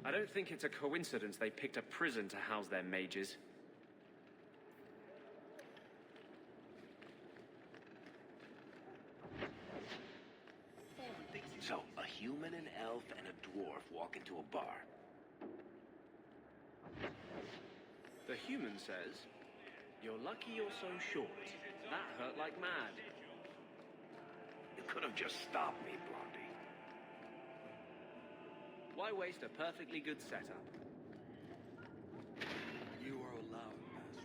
I don't think it's a coincidence they picked a prison to house their mages. So, a human, an elf, and a dwarf walk into a bar. The human says, "You're lucky you're so short. That hurt like mad." You could have just stopped me, Blondie. Why waste a perfectly good setup? You are allowed, Master.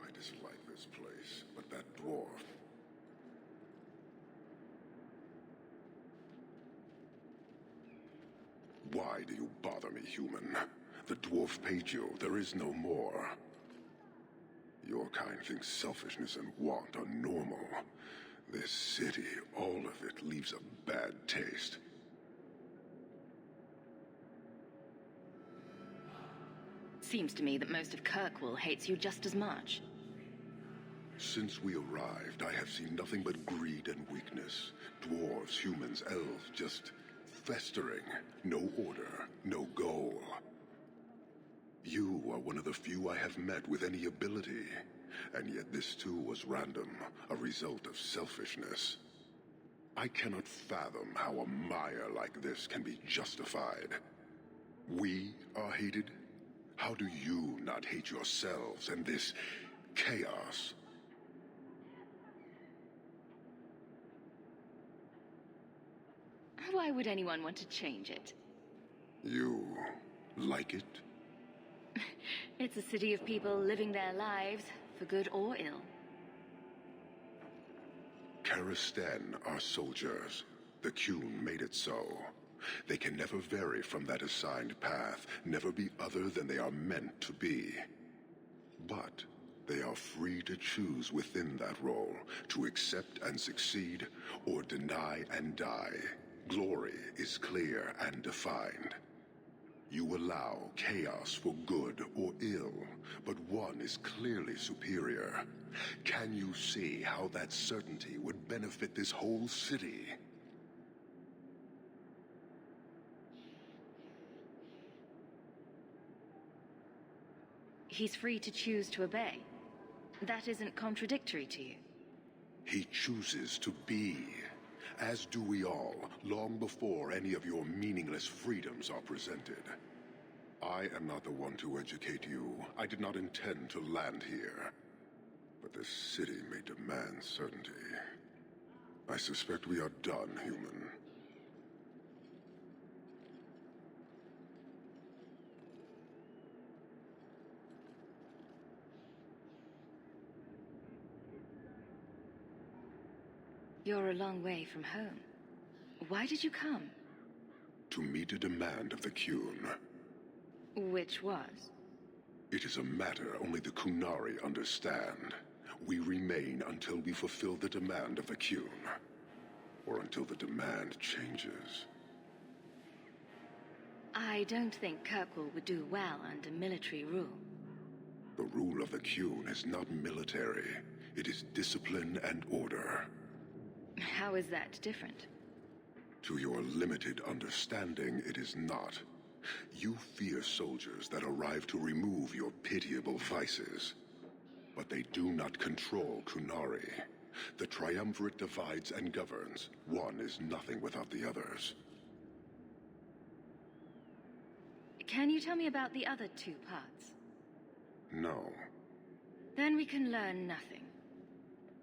I dislike this place, but that dwarf... Why do you bother me, human? The dwarf paid you. There is no more. Your kind thinks selfishness and want are normal. This city, all of it, leaves a bad taste. Seems to me that most of Kirkwall hates you just as much. Since we arrived, I have seen nothing but greed and weakness. Dwarves, humans, elves, just festering. No order, no goal. You are one of the few I have met with any ability, and yet this too was random, a result of selfishness. I cannot fathom how a mire like this can be justified. We are hated? How do you not hate yourselves and this chaos? Why would anyone want to change it? You like it? It's a city of people living their lives, for good or ill. Karastan are soldiers. The Qun made it so. They can never vary from that assigned path, never be other than they are meant to be. But they are free to choose within that role, to accept and succeed, or deny and die. Glory is clear and defined. You allow chaos for good or ill, but one is clearly superior. Can you see how that certainty would benefit this whole city? He's free to choose to obey. That isn't contradictory to you. He chooses to be, as do we all, long before any of your meaningless freedoms are presented. I am not the one to educate you. I did not intend to land here. But this city may demand certainty. I suspect we are done, human. You're a long way from home. Why did you come? To meet a demand of the Qun. Which was? It is a matter only the Qunari understand. We remain until we fulfill the demand of the Qun. Or until the demand changes. I don't think Kirkwall would do well under military rule. The rule of the Qun is not military. It is discipline and order. How is that different? To your limited understanding, it is not. You fear soldiers that arrive to remove your pitiable vices. But they do not control Qunari. The triumvirate divides and governs. One is nothing without the others. Can you tell me about the other two parts? No. Then we can learn nothing.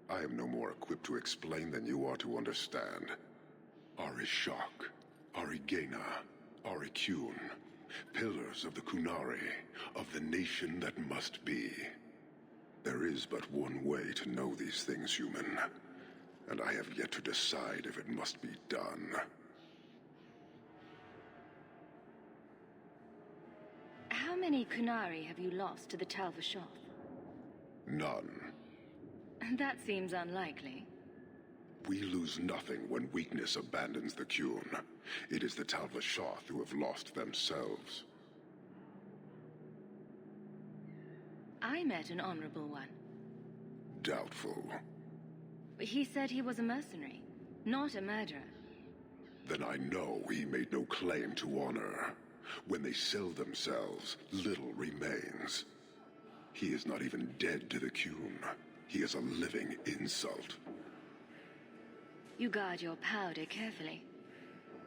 I am no more equipped to explain than you are to understand. Arishak, Arigena, Ariqun, pillars of the Qunari, of the nation that must be. There is but one way to know these things, human, and I have yet to decide if it must be done. How many Qunari have you lost to the Tal-Vashoth? None. That seems unlikely. We lose nothing when weakness abandons the Qun. It is the Tal-Vashoth who have lost themselves. I met an honorable one. Doubtful. He said he was a mercenary, not a murderer. Then I know he made no claim to honor. When they sell themselves, little remains. He is not even dead to the Qun. He is a living insult. You guard your powder carefully.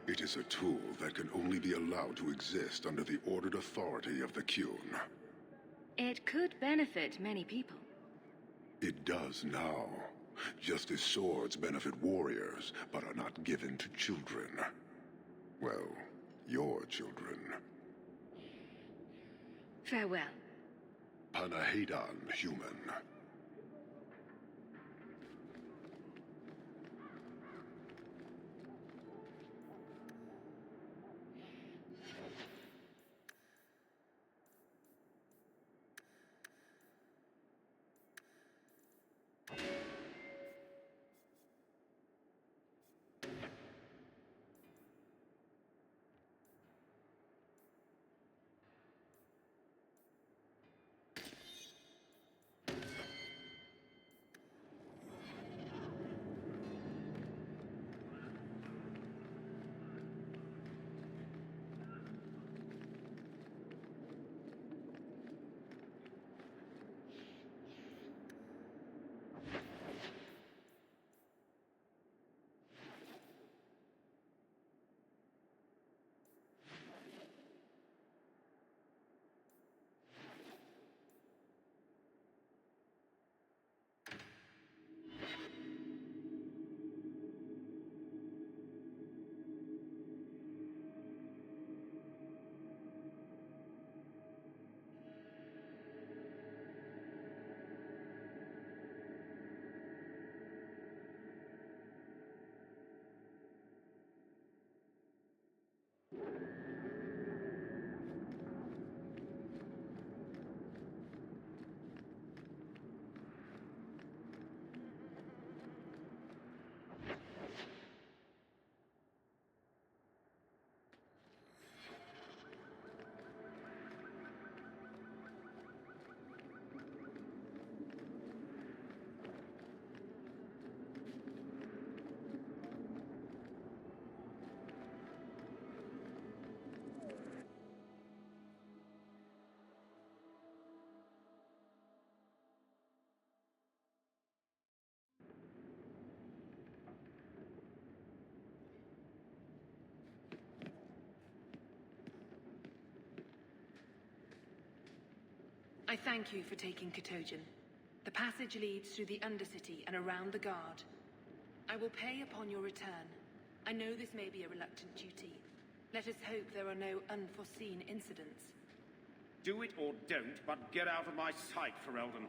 It is a tool that can only be allowed to exist under the ordered authority of the Qun. It could benefit many people. It does now. Just as swords benefit warriors, but are not given to children. Well, your children. Farewell. Panahedon, human. I thank you for taking Katojan. The passage leads through the Undercity and around the Guard. I will pay upon your return. I know this may be a reluctant duty. Let us hope there are no unforeseen incidents. Do it or don't, but get out of my sight, Ferelden.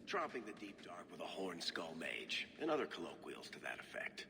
Tromping the deep dark with a horn skull mage, and other colloquials to that effect.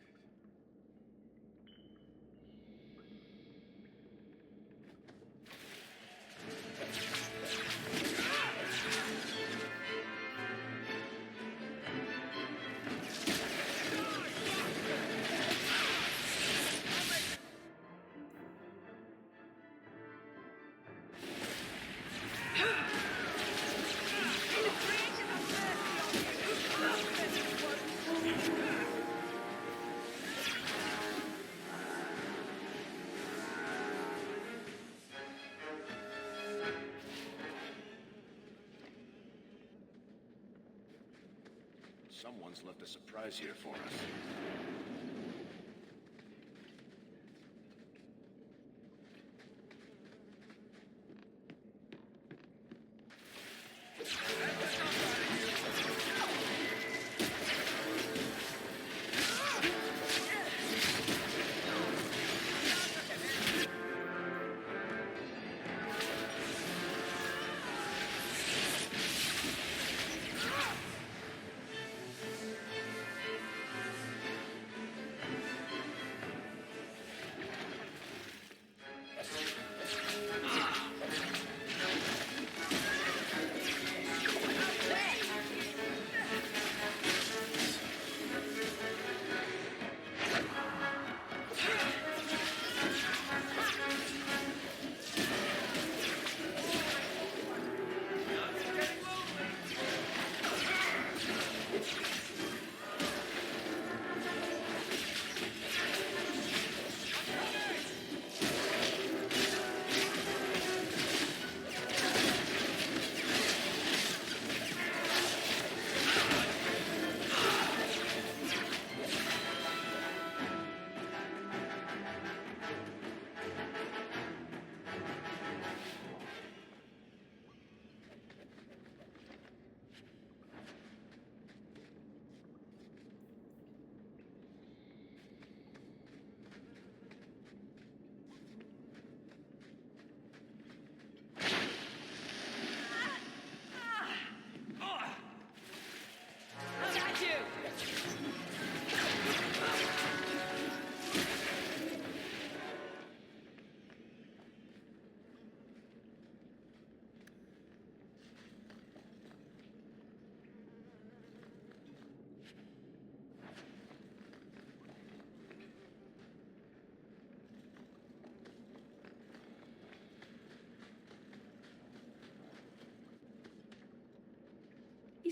Someone's left a surprise here for us.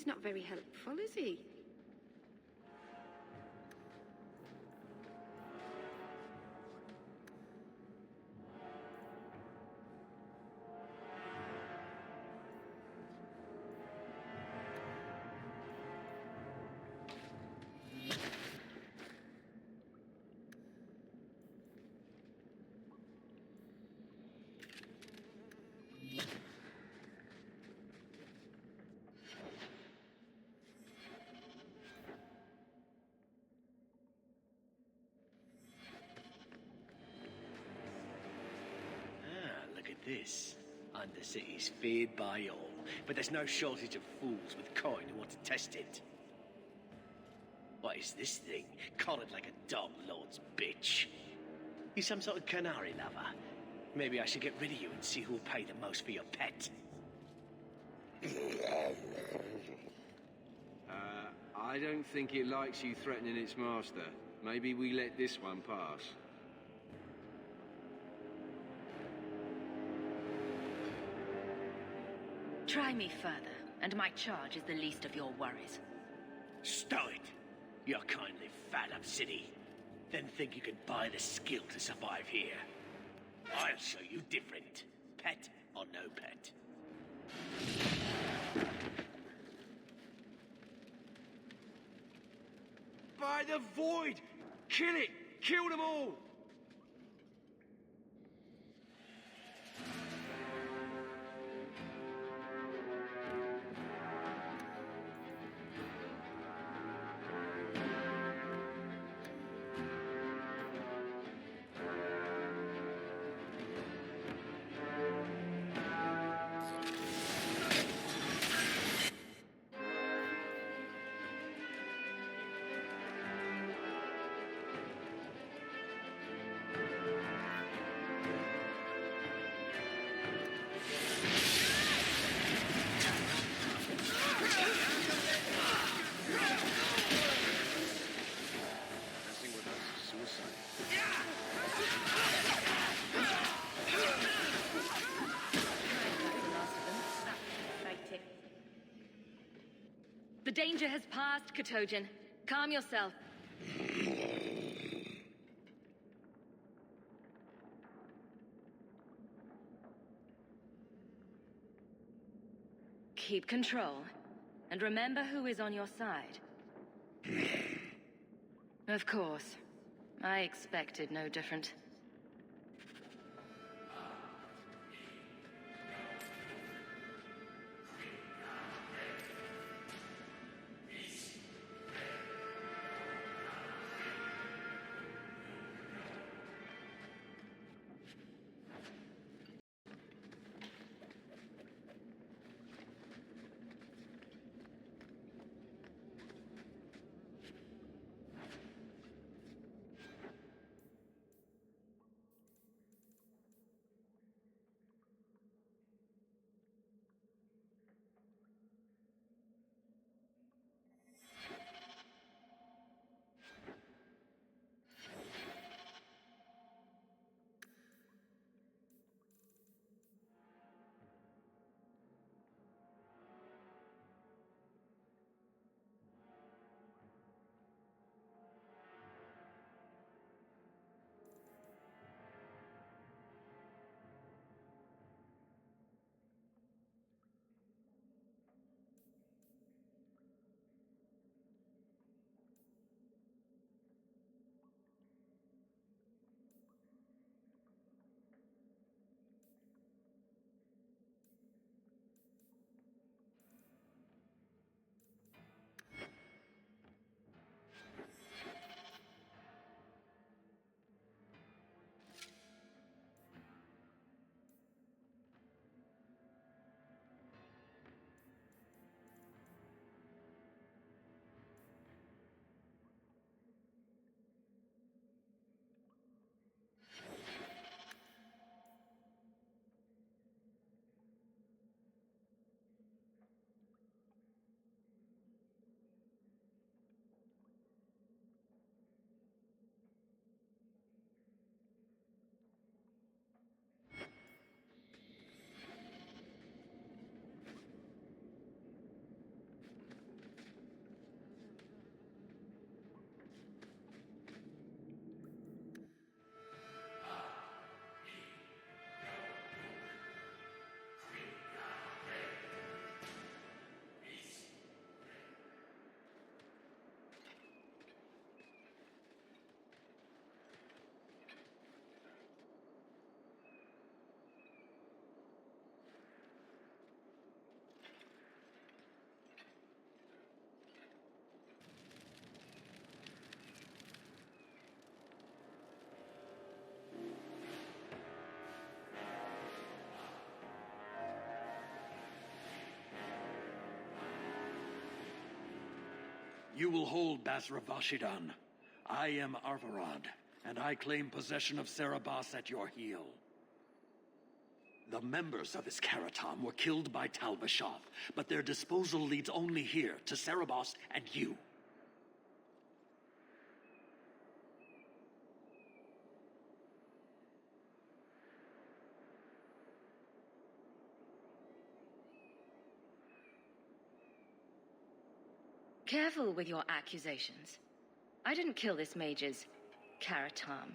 He's not very helpful, is he? Look at this. Undercity's feared by all, but there's no shortage of fools with coin who want to test it. What is this thing? Collared like a dog lord's bitch. You some sort of canary lover? Maybe I should get rid of you and see who'll pay the most for your pet. I don't think it likes you threatening its master. Maybe we let this one pass. Try me further, and my charge is the least of your worries. Stow it! You're kindly fat up city. Then think you can buy the skill to survive here. I'll show you different. Pet or no pet. By the void! Kill it! Kill them all! The danger has passed, Kotojin. Calm yourself. Keep control, and remember who is on your side. Of course. I expected no different. You will hold Basra Vashidan. I am Arvarad, and I claim possession of Serabas at your heel. The members of Iskaratam were killed by Tal Vashath, but their disposal leads only here, to Serabas and you. Careful with your accusations. I didn't kill this mage's Karatam.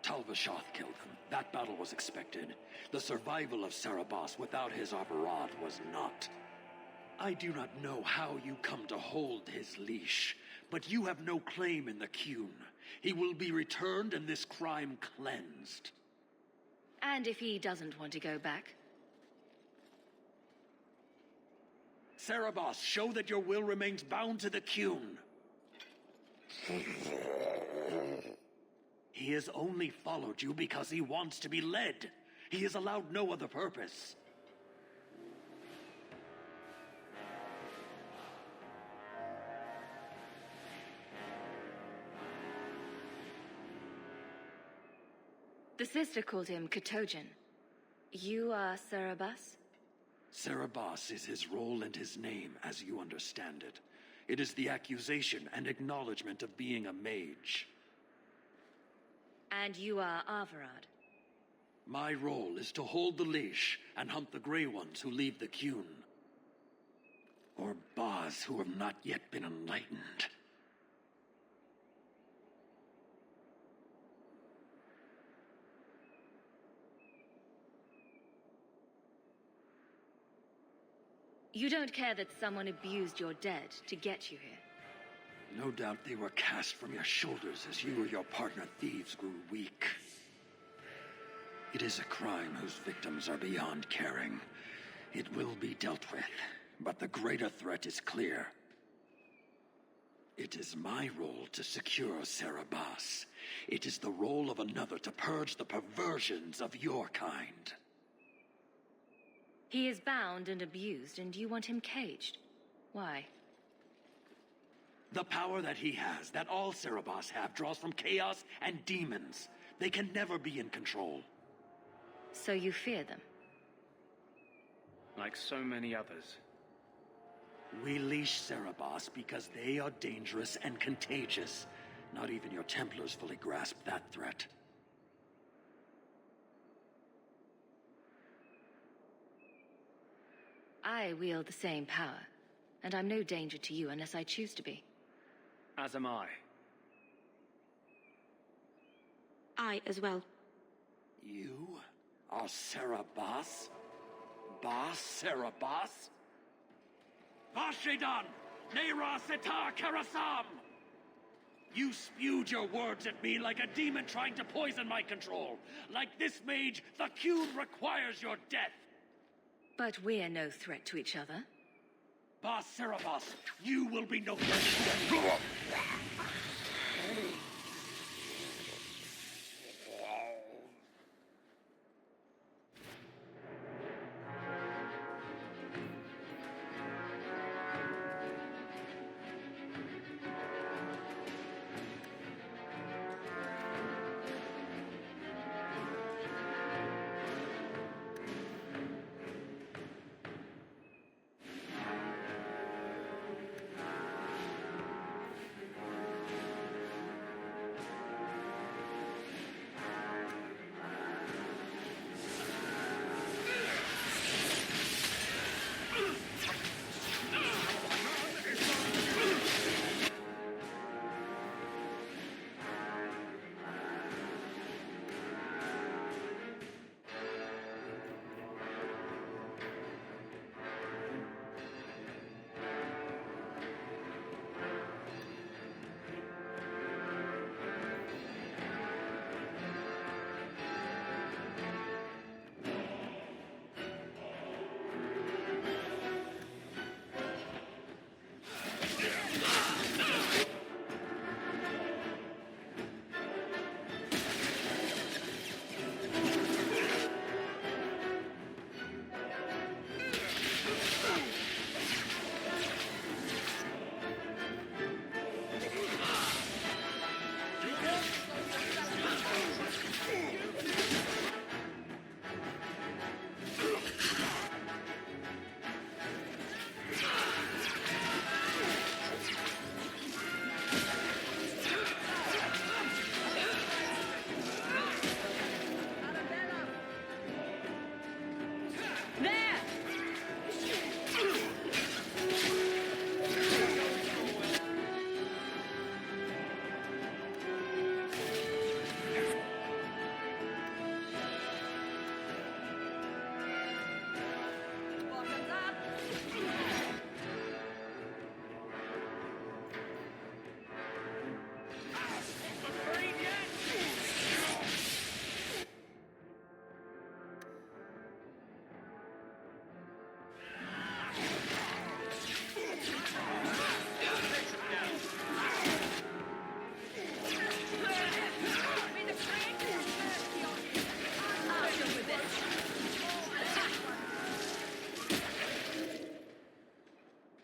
Tal Vashath killed him. That battle was expected. The survival of Serabas without his Arvarad was not. I do not know how you come to hold his leash, but you have no claim in the Qun. He will be returned and this crime cleansed. And if he doesn't want to go back? Serabas, show that your will remains bound to the Qun. He has only followed you because he wants to be led. He has allowed no other purpose. The sister called him Katojan. You are Serabas? Serabas is his role and his name, as you understand it. It is the accusation and acknowledgement of being a mage. And you are Arvarad? My role is to hold the leash and hunt the Grey Ones who leave the Qun. Or Baz who have not yet been enlightened. You don't care that someone abused your dead to get you here? No doubt they were cast from your shoulders as you or your partner thieves grew weak. It is a crime whose victims are beyond caring. It will be dealt with, but the greater threat is clear. It is my role to secure Serabas. It is the role of another to purge the perversions of your kind. He is bound and abused, and you want him caged. Why? The power that he has, that all Serabas have, draws from chaos and demons. They can never be in control. So you fear them? Like so many others. We leash Serabas because they are dangerous and contagious. Not even your Templars fully grasp that threat. I wield the same power, and I'm no danger to you unless I choose to be. As am I. I as well. You are Serabas? Bas Serabas? Vashidan! Nera Setar Karasam! You spewed your words at me like a demon trying to poison my control. Like this mage, the Qun requires your death. But we're no threat to each other. Bas Serabas, you will be no threat.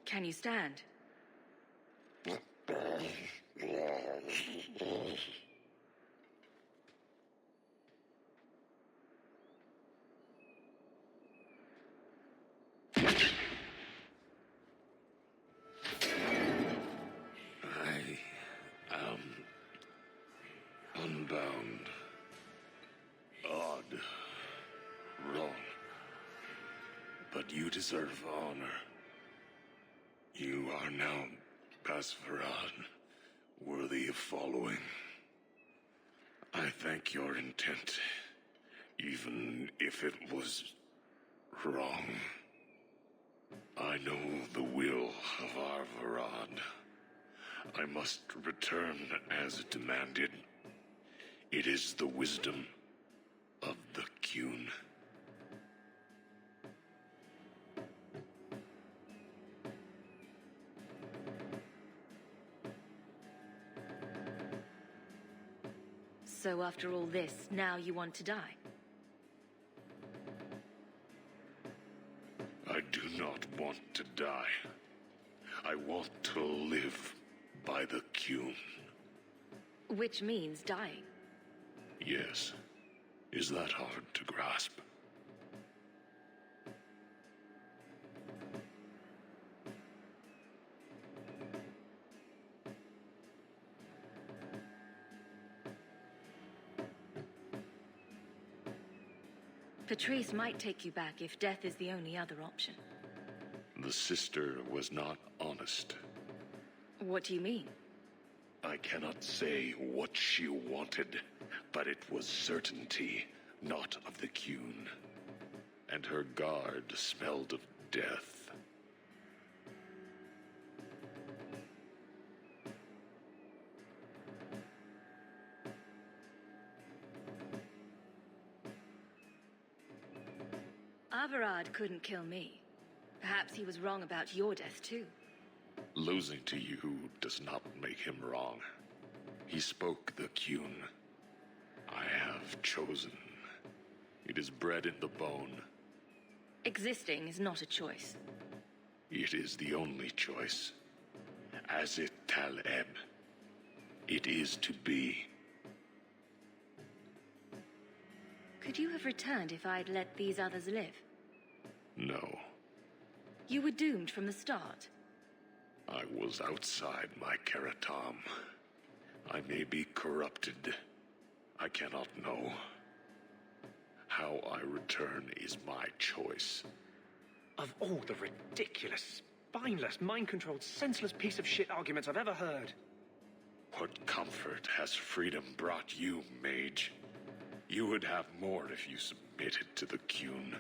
Can you stand? I am unbound. Odd. Wrong. But you deserve honor. You are now Basfarad, worthy of following. I thank your intent, even if it was wrong. I know the will of our Varad. I must return as demanded. It is the wisdom of the Qun. So after all this, now you want to die? I do not want to die. I want to live by the Qun. Which means dying. Yes. Is that hard to grasp? Patrice might take you back if death is the only other option. The sister was not honest. What do you mean? I cannot say what she wanted, but it was certainty, not of the Qun. And her guard smelled of death. Averard couldn't kill me. Perhaps he was wrong about your death, too. Losing to you does not make him wrong. He spoke the Qun. I have chosen. It is bred in the bone. Existing is not a choice. It is the only choice. As it Taleb. It is to be. Could you have returned if I'd let these others live? No. You were doomed from the start. I was outside my Keratam. I may be corrupted. I cannot know. How I return is my choice. Of all the ridiculous, spineless, mind-controlled, senseless piece of shit arguments I've ever heard. What comfort has freedom brought you, mage? You would have more if you submitted to the Qun.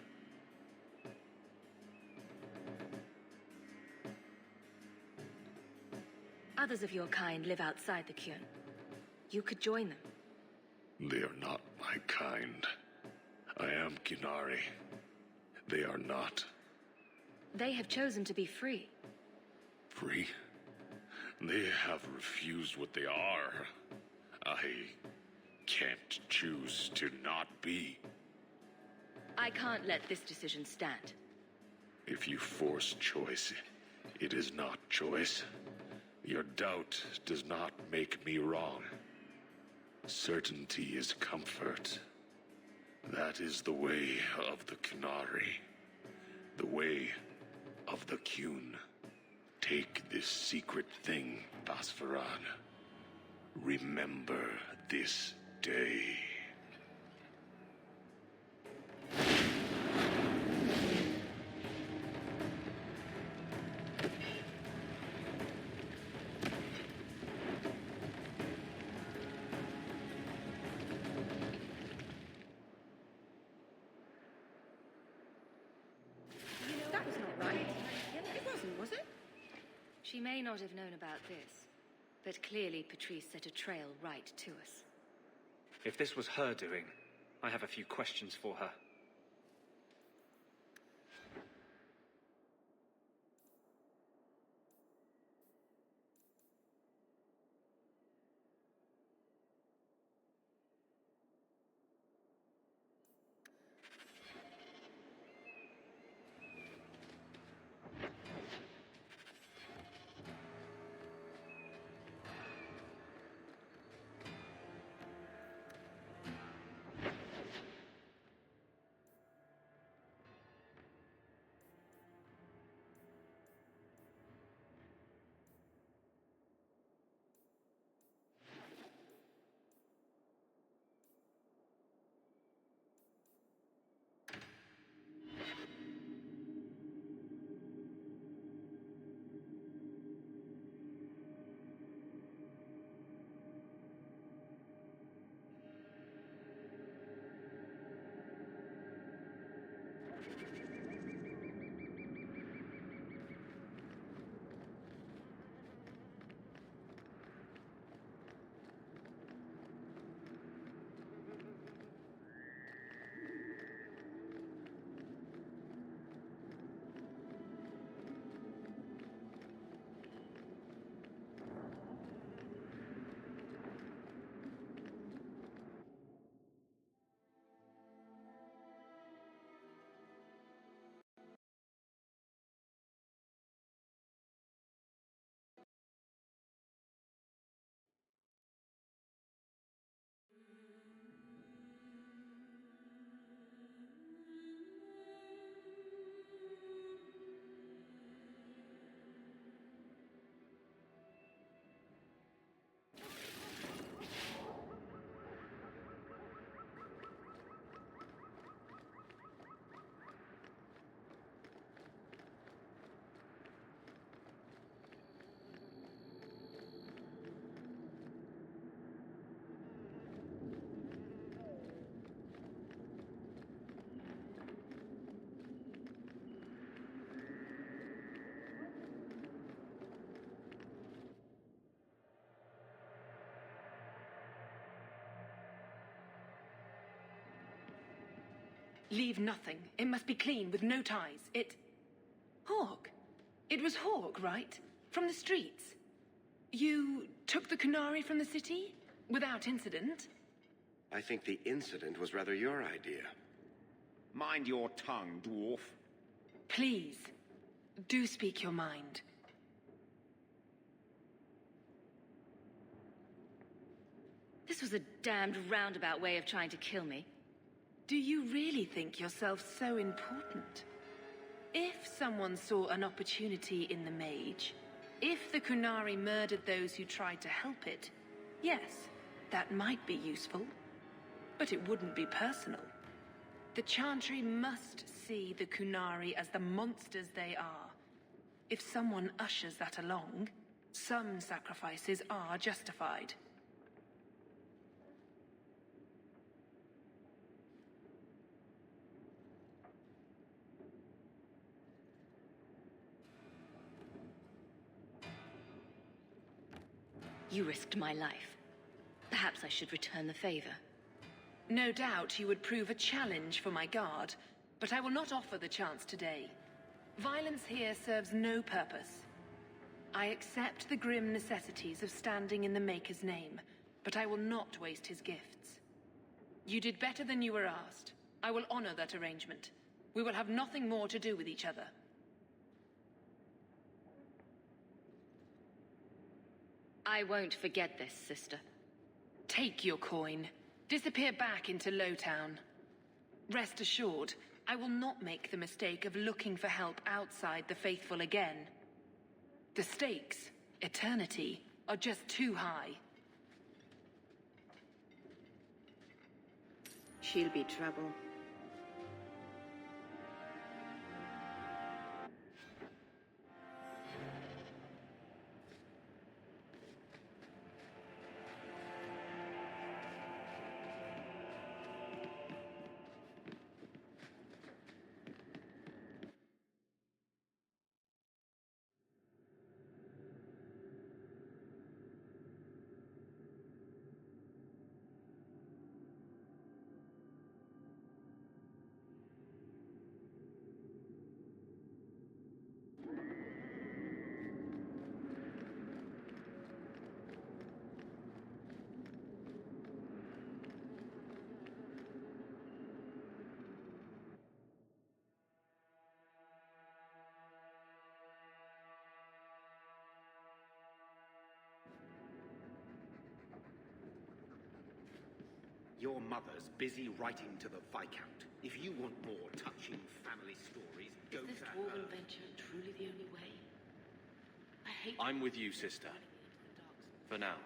Others of your kind live outside the Qun. You could join them. They are not my kind. I am Qunari. They are not. They have chosen to be free. Free? They have refused what they are. I can't choose to not be. I can't let this decision stand. If you force choice, it is not choice. Your doubt does not make me wrong. Certainty is comfort. That is the way of the Kunari. The way of the Qun. Take this secret thing, Basfaran. Remember this day. That was not right. It wasn't, was it? She may not have known about this, but clearly Patrice set a trail right to us. If this was her doing, I have a few questions for her. Leave nothing. It must be clean, with no ties. Hawk. It was Hawk, right? From the streets. You took the Kunari from the city? Without incident? I think the incident was rather your idea. Mind your tongue, dwarf. Please, do speak your mind. This was a damned roundabout way of trying to kill me. Do you really think yourself so important? If someone saw an opportunity in the mage, if the Kunari murdered those who tried to help it, yes, that might be useful. But it wouldn't be personal. The Chantry must see the Kunari as the monsters they are. If someone ushers that along, some sacrifices are justified. You risked my life. Perhaps I should return the favor. No doubt you would prove a challenge for my guard, but I will not offer the chance today. Violence here serves no purpose. I accept the grim necessities of standing in the Maker's name, but I will not waste his gifts. You did better than you were asked. I will honor that arrangement. We will have nothing more to do with each other. I won't forget this, sister. Take your coin. Disappear back into Lowtown. Rest assured, I will not make the mistake of looking for help outside the Faithful again. The stakes, eternity, are just too high. She'll be trouble. Your mother's busy writing to the Viscount. If you want more touching family stories, go Is this to dwarven her. venture truly the only way? I hate... I'm with you, sister. For now.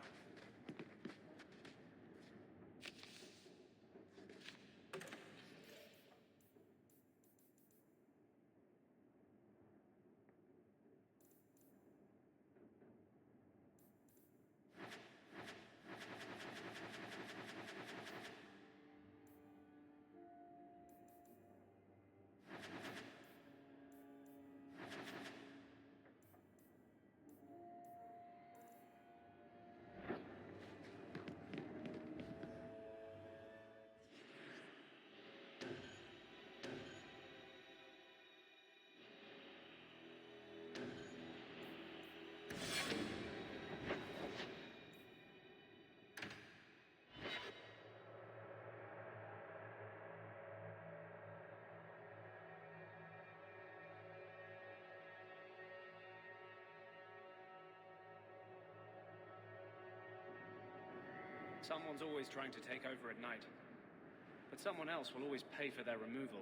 Someone's always trying to take over at night. But someone else will always pay for their removal.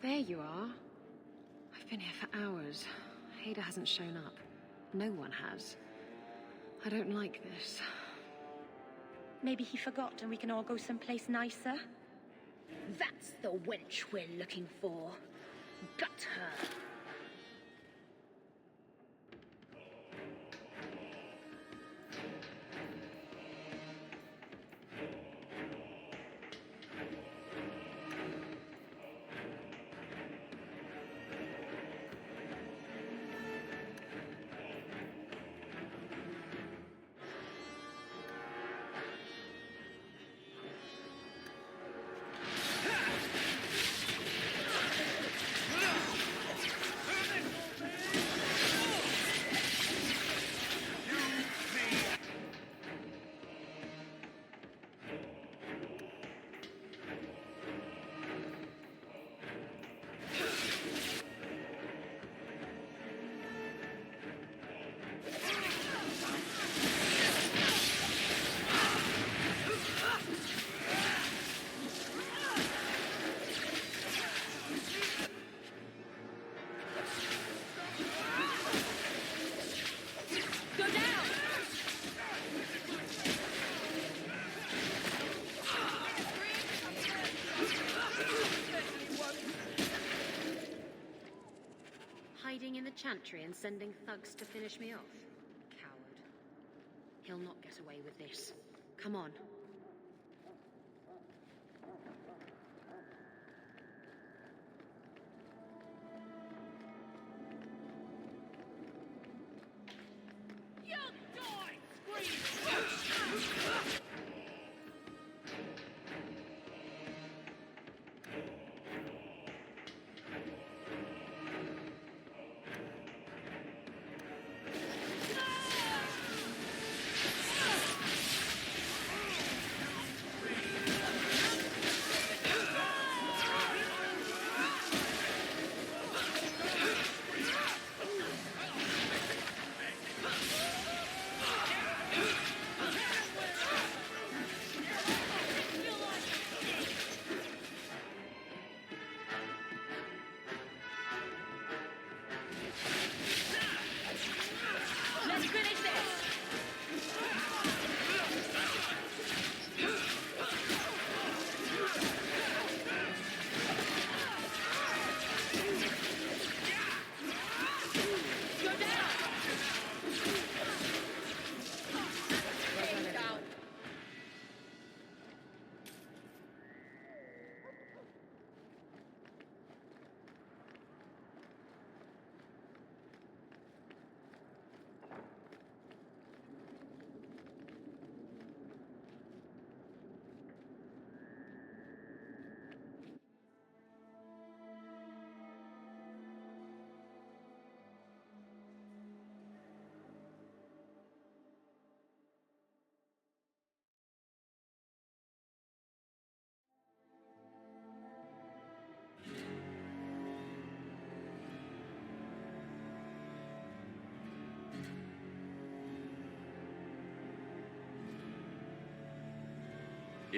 There you are. I've been here for hours. Ada hasn't shown up. No one has. I don't like this. Maybe he forgot and we can all go someplace nicer? That's the wench we're looking for. Gut her. hiding in the chantry and sending thugs to finish me off? Coward. He'll not get away with this. Come on.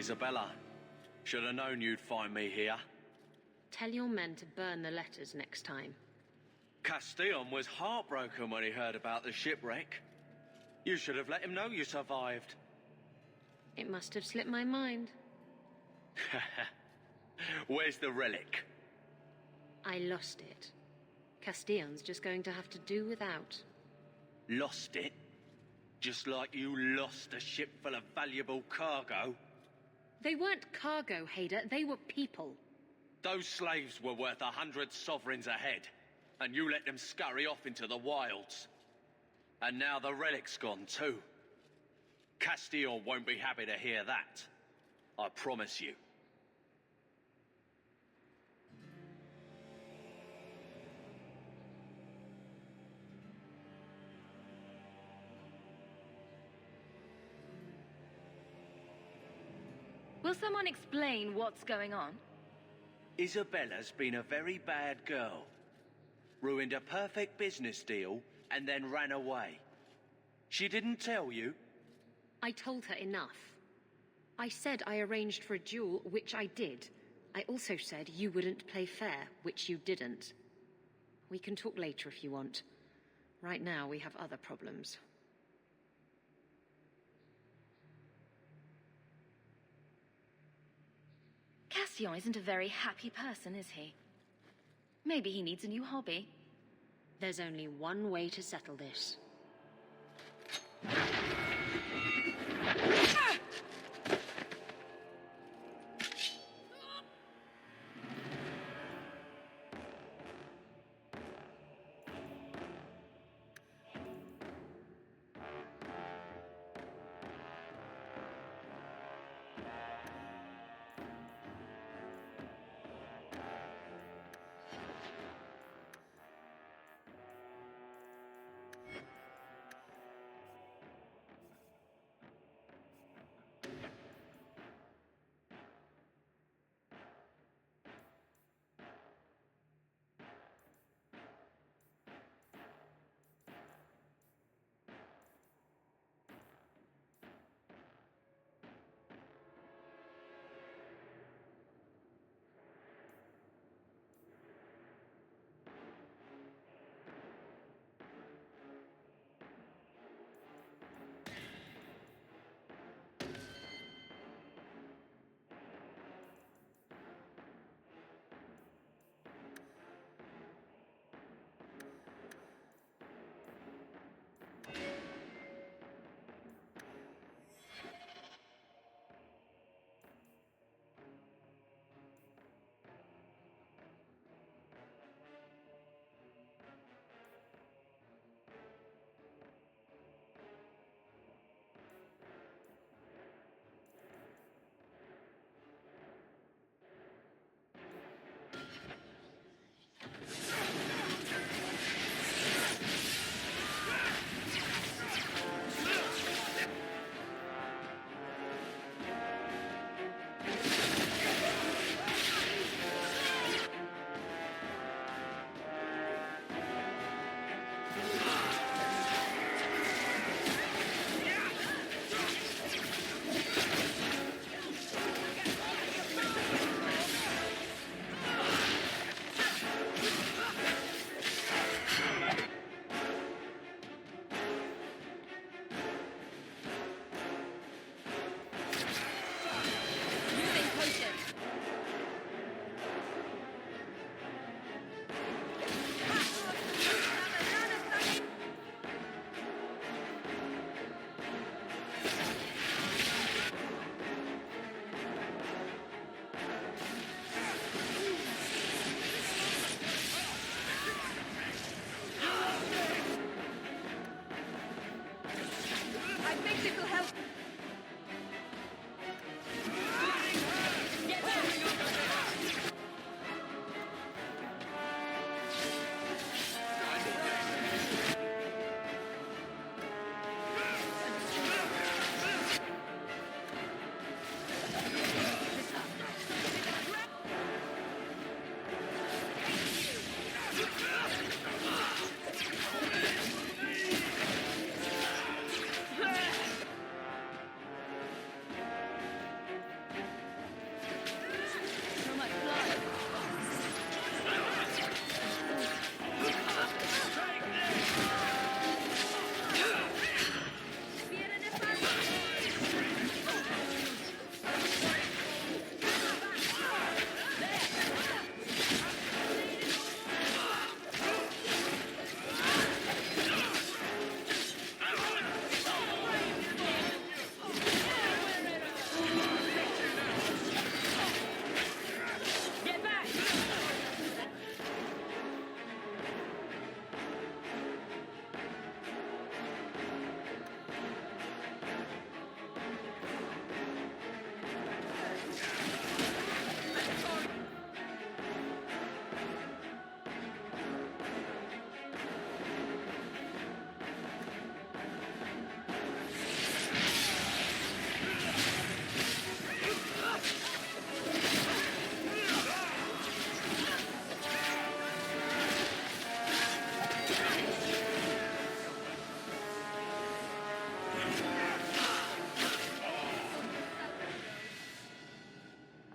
Isabella, should have known you'd find me here. Tell your men to burn the letters next time. Castillon was heartbroken when he heard about the shipwreck. You should have let him know you survived. It must have slipped my mind. Where's the relic? I lost it. Castillon's just going to have to do without. Lost it? Just like you lost a ship full of valuable cargo? They weren't cargo, Hader. They were people. Those slaves were worth 100 sovereigns a head, and you let them scurry off into the wilds. And now the relic's gone too. Castillon won't be happy to hear that. I promise you. Will someone explain what's going on? Isabella's been a very bad girl. Ruined a perfect business deal and then ran away. She didn't tell you? I told her enough. I said I arranged for a duel, which I did. I also said you wouldn't play fair, which you didn't. We can talk later if you want. Right now, we have other problems. Castillon isn't a very happy person, is he? Maybe he needs a new hobby. There's only one way to settle this.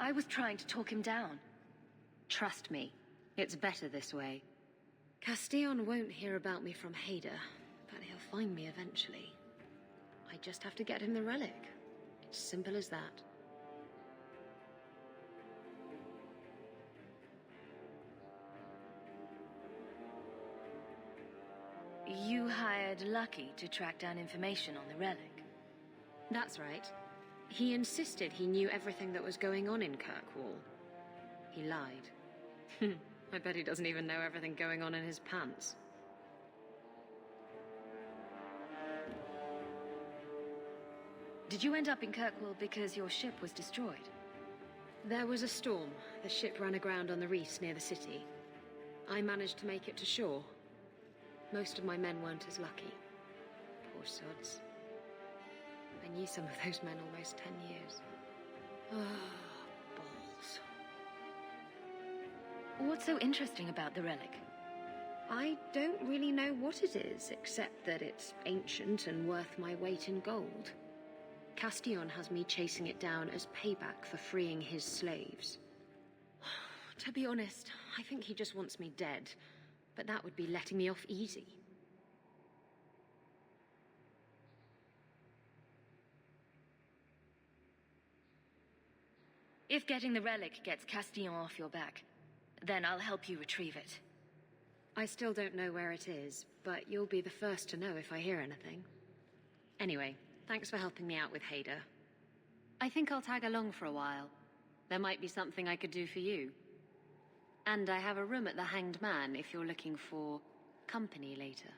I was trying to talk him down. Trust me, it's better this way. Castillon won't hear about me from Hader, but he'll find me eventually. I just have to get him the relic. It's simple as that. You hired Lucky to track down information on the relic. That's right. He insisted he knew everything that was going on in Kirkwall. He lied. I bet he doesn't even know everything going on in his pants. Did you end up in Kirkwall because your ship was destroyed? There was a storm. The ship ran aground on the reefs near the city. I managed to make it to shore. Most of my men weren't as lucky. Poor sods. I knew some of those men almost 10 years. Ah, balls. What's so interesting about the relic? I don't really know what it is, except that it's ancient and worth my weight in gold. Castillon has me chasing it down as payback for freeing his slaves. To be honest, I think he just wants me dead, but that would be letting me off easy. If getting the relic gets Castillon off your back, then I'll help you retrieve it. I still don't know where it is, but you'll be the first to know if I hear anything. Anyway, thanks for helping me out with Hader. I think I'll tag along for a while. There might be something I could do for you. And I have a room at the Hanged Man if you're looking for company later.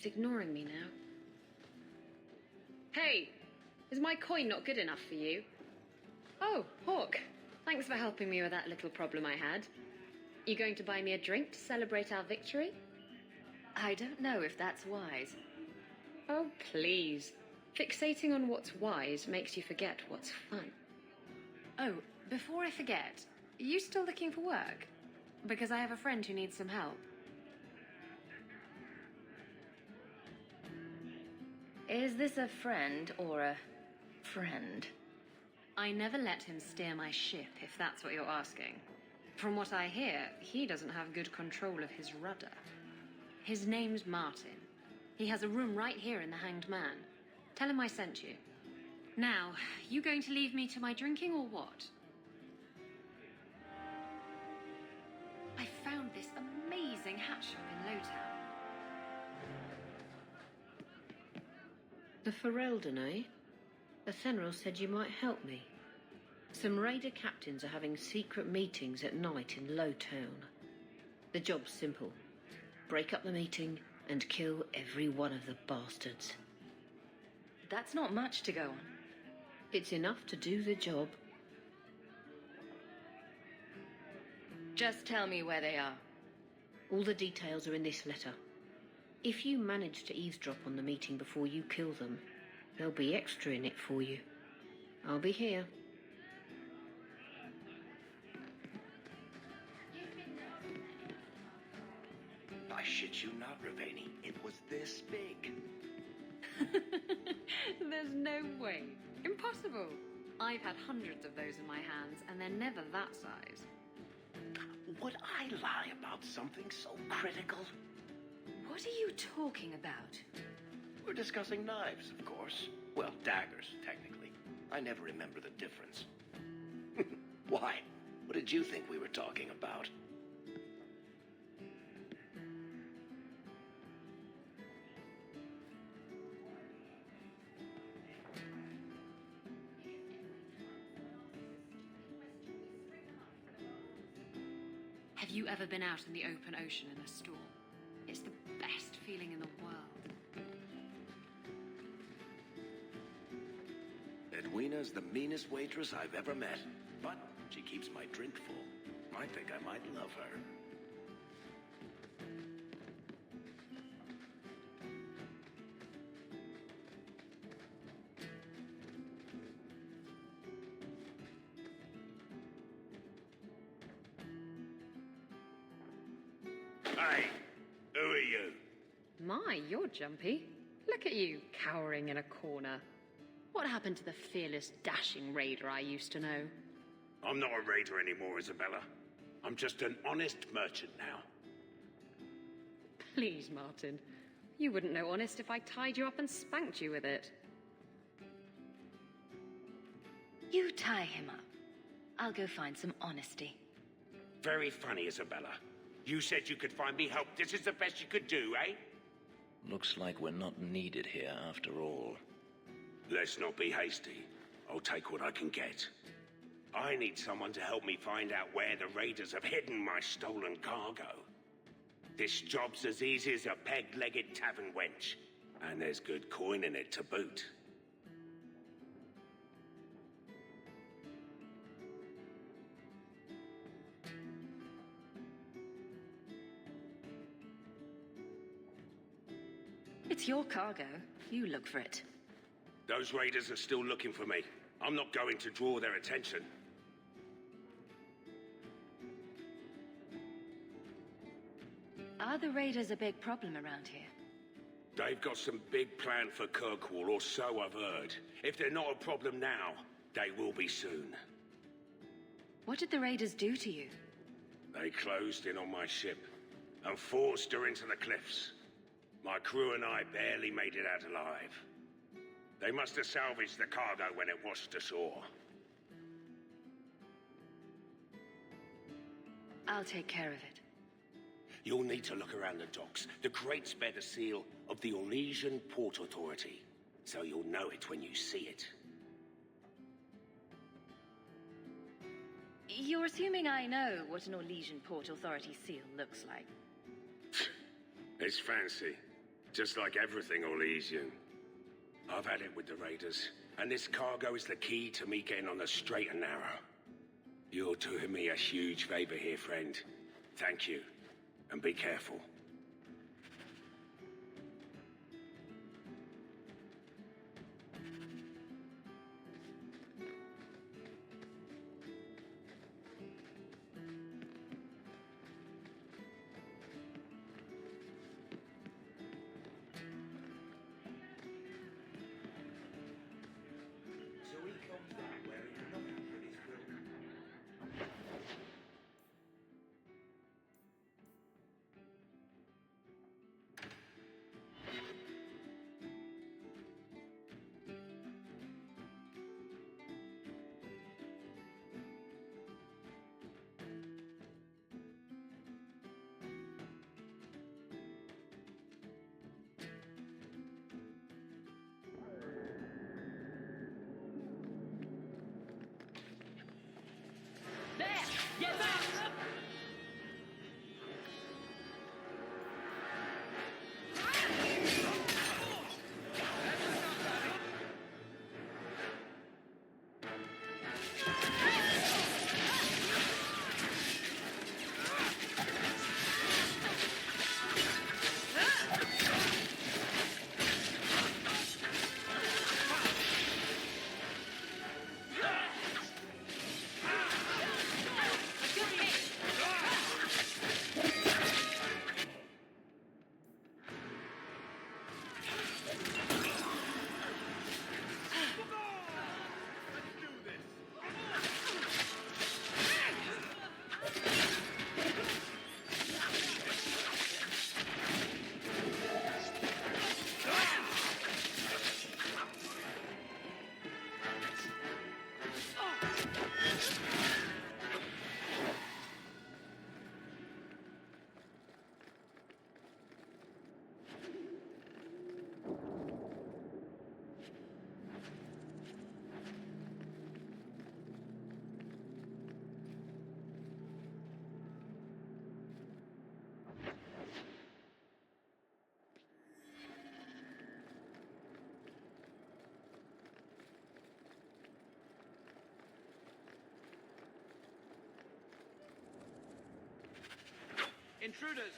He's ignoring me now. Hey! Is my coin not good enough for you? Oh, Hawk. Thanks for helping me with that little problem I had. You going to buy me a drink to celebrate our victory? I don't know if that's wise. Oh, please. Fixating on what's wise makes you forget what's fun. Oh, before I forget, are you still looking for work? Because I have a friend who needs some help. Is this a friend or a friend? I never let him steer my ship, if that's what you're asking. From what I hear, he doesn't have good control of his rudder. His name's Martin. He has a room right here in the Hanged Man. Tell him I sent you. Now, you going to leave me to my drinking or what? I found this amazing hat shop in Lowtown. The Ferelden, eh? Athenril said you might help me. Some raider captains are having secret meetings at night in Lowtown. The job's simple. Break up the meeting and kill every one of the bastards. That's not much to go on. It's enough to do the job. Just tell me where they are. All the details are in this letter. If you manage to eavesdrop on the meeting before you kill them, there'll be extra in it for you. I'll be here. I shit you not, Ravani. It was this big. There's no way. Impossible. I've had hundreds of those in my hands, and they're never that size. Would I lie about something so critical? What are you talking about? We're discussing knives, of course. Well, daggers, technically. I never remember the difference. Why? What did you think we were talking about? Have you ever been out in the open ocean in a storm? It's the best feeling in the world. Edwina's the meanest waitress I've ever met, but she keeps my drink full. I think I might love her. Hey, who are you? My, you're jumpy. Look at you, cowering in a corner. What happened to the fearless, dashing raider I used to know? I'm not a raider anymore, Isabella. I'm just an honest merchant now. Please, Martin. You wouldn't know honest if I tied you up and spanked you with it. You tie him up. I'll go find some honesty. Very funny, Isabella. You said you could find me help. This is the best you could do, eh? Looks like we're not needed here after all. Let's not be hasty. I'll take what I can get. I need someone to help me find out where the raiders have hidden my stolen cargo. This job's as easy as a peg-legged tavern wench. And there's good coin in it to boot. It's your cargo. You look for it. Those raiders are still looking for me. I'm not going to draw their attention. Are the raiders a big problem around here? They've got some big plan for Kirkwall, or so I've heard. If they're not a problem now, they will be soon. What did the raiders do to you? They closed in on my ship and forced her into the cliffs. My crew and I barely made it out alive. They must have salvaged the cargo when it washed ashore. I'll take care of it. You'll need to look around the docks. The crates bear the seal of the Orlesian Port Authority, so you'll know it when you see it. You're assuming I know what an Orlesian Port Authority seal looks like. It's fancy. Just like everything, Elysian. I've had it with the Raiders, and this cargo is the key to me getting on the straight and narrow. You're doing me a huge favor here, friend. Thank you, and be careful. Intruders!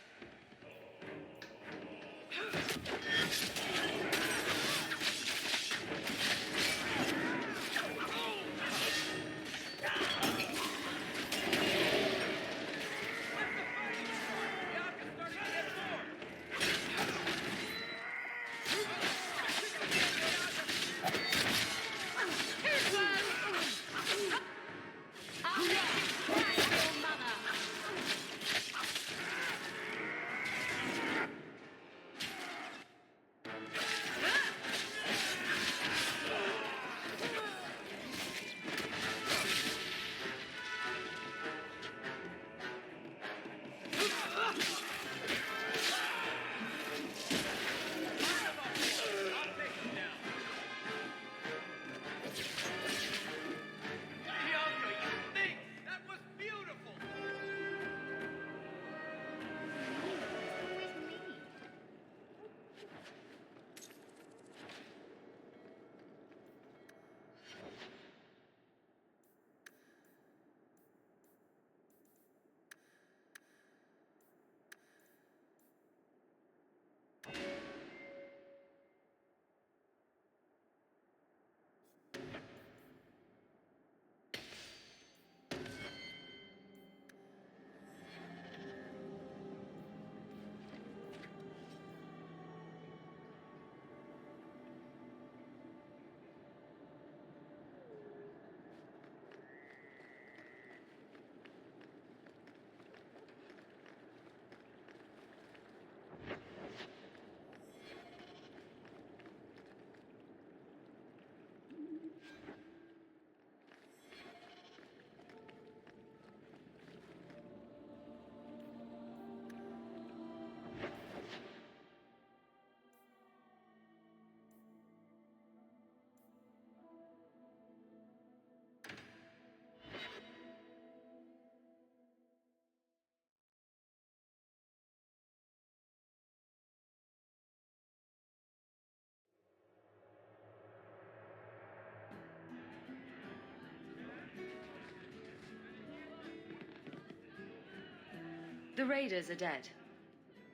The raiders are dead.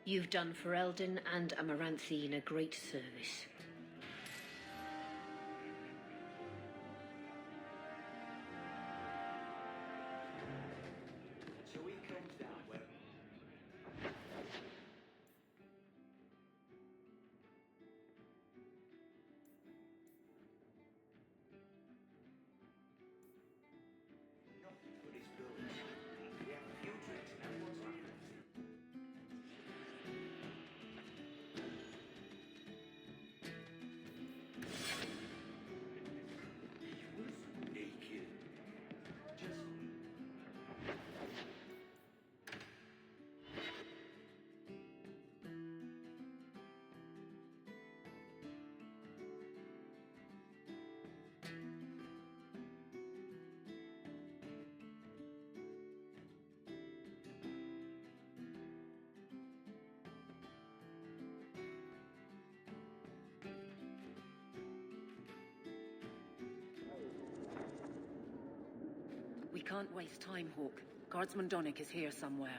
You've done Ferelden and Amaranthine a great service. We can't waste time, Hawk. Guardsman Donnick is here somewhere.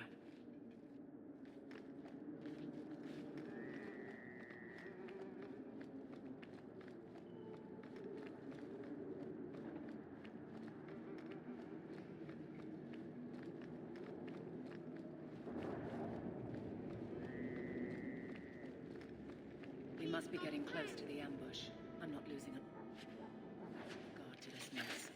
We must be getting close to the ambush. I'm not losing a guard to this mess.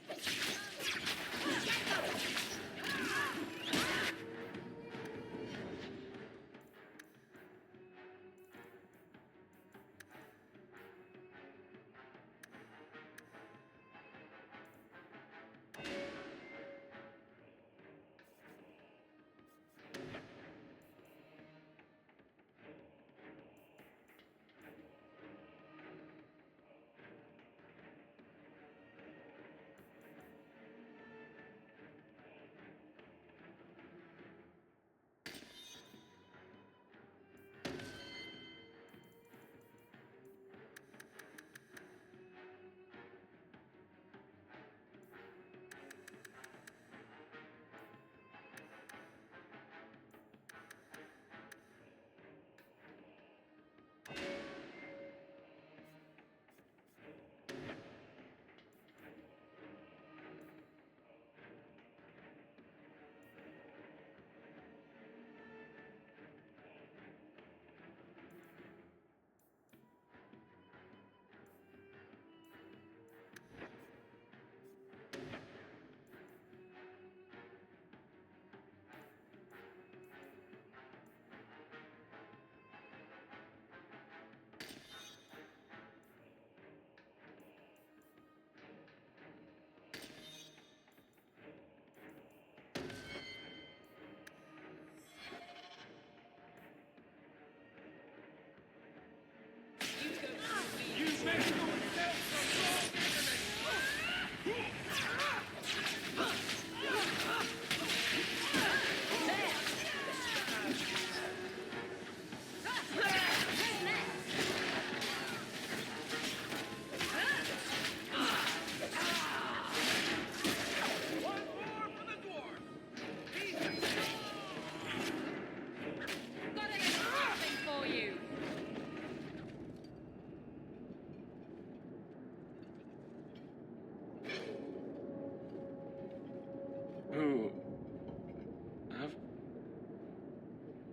Who?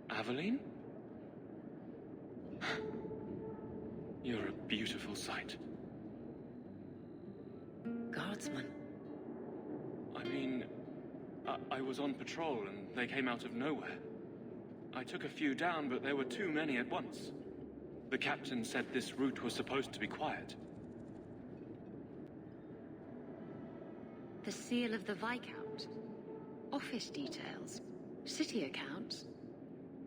Aveline? You're a beautiful sight. Guardsman? I mean, I was on patrol and they came out of nowhere. I took a few down, but there were too many at once. The captain said this route was supposed to be quiet. The seal of the Viscount. Office details. City accounts.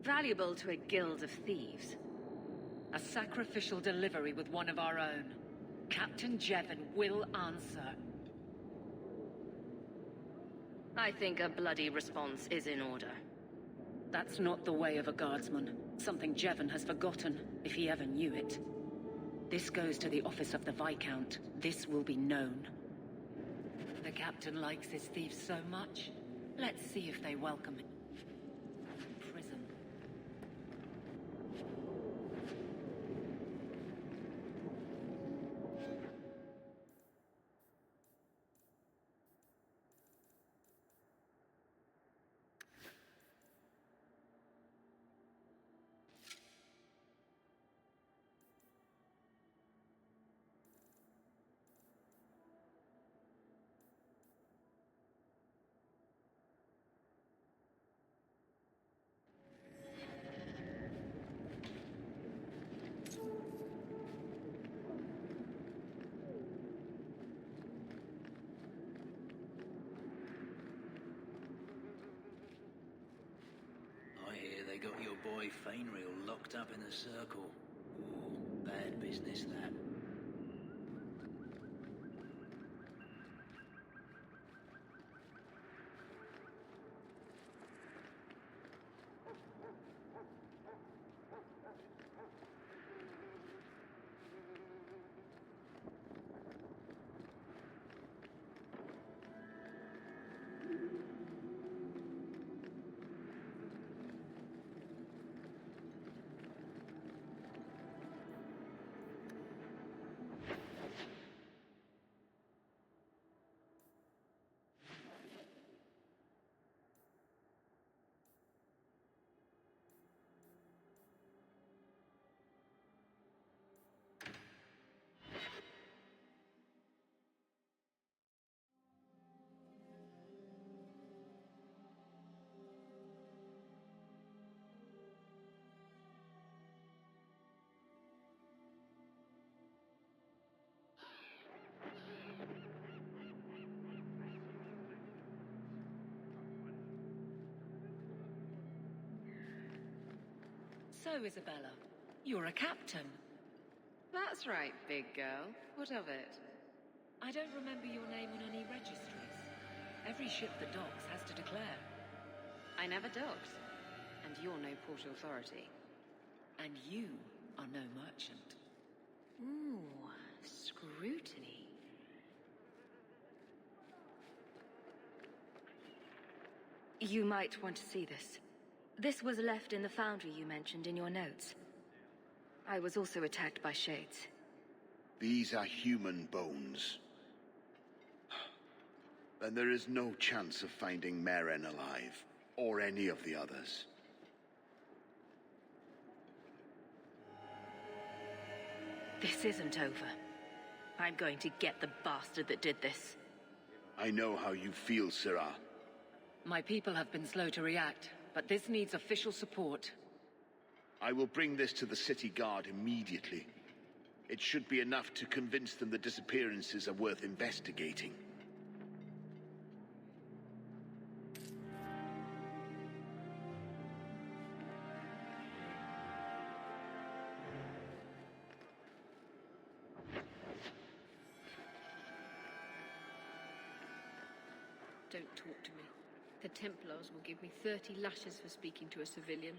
Valuable to a guild of thieves. A sacrificial delivery with one of our own. Captain Jevon will answer. I think a bloody response is in order. That's not the way of a guardsman. Something Jevon has forgotten, if he ever knew it. This goes to the office of the Viscount. This will be known. The captain likes his thieves so much. Let's see if they welcome him. boy Fainreal locked up in the circle. Ooh, bad business, that. So, Isabella, you're a captain. That's right, big girl. What of it? I don't remember your name on any registries. Every ship that docks has to declare. I never docked. And you're no port authority. And you are no merchant. Ooh, scrutiny. You might want to see this. This was left in the foundry you mentioned in your notes. I was also attacked by shades. These are human bones. Then there is no chance of finding Meren alive, or any of the others. This isn't over. I'm going to get the bastard that did this. I know how you feel, Syrah. My people have been slow to react, but this needs official support. I will bring this to the city guard immediately. It should be enough to convince them the disappearances are worth investigating. Don't talk to me. The Templars will give me 30 lashes for speaking to a civilian.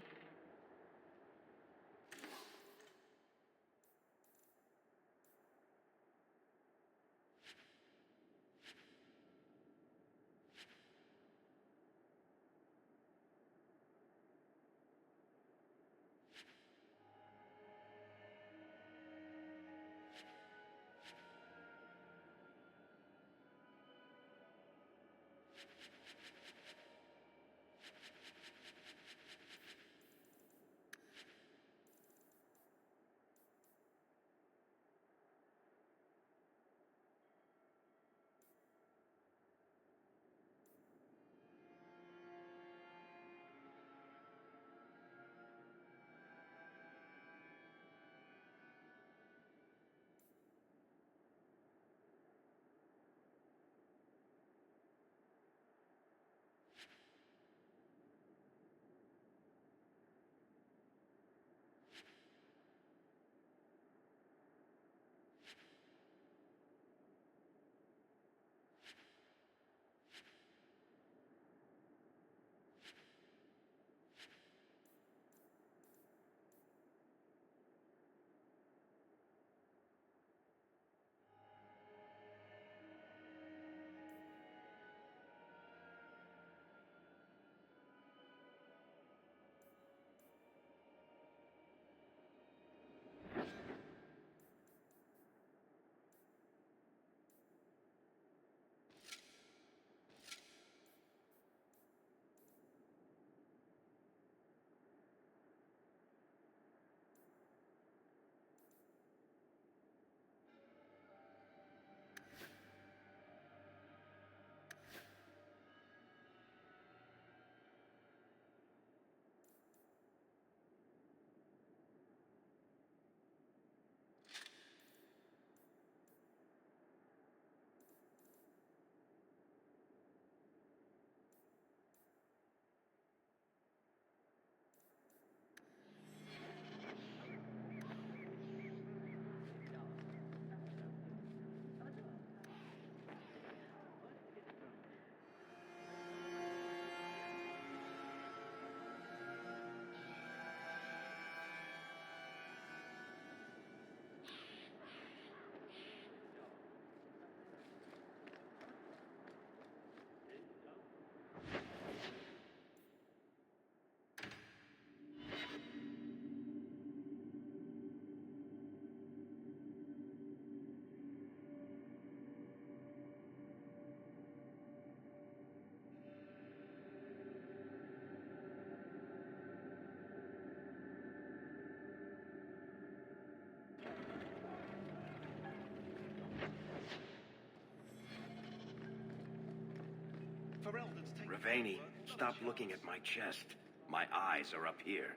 Ravaney, stop looking at my chest. My eyes are up here.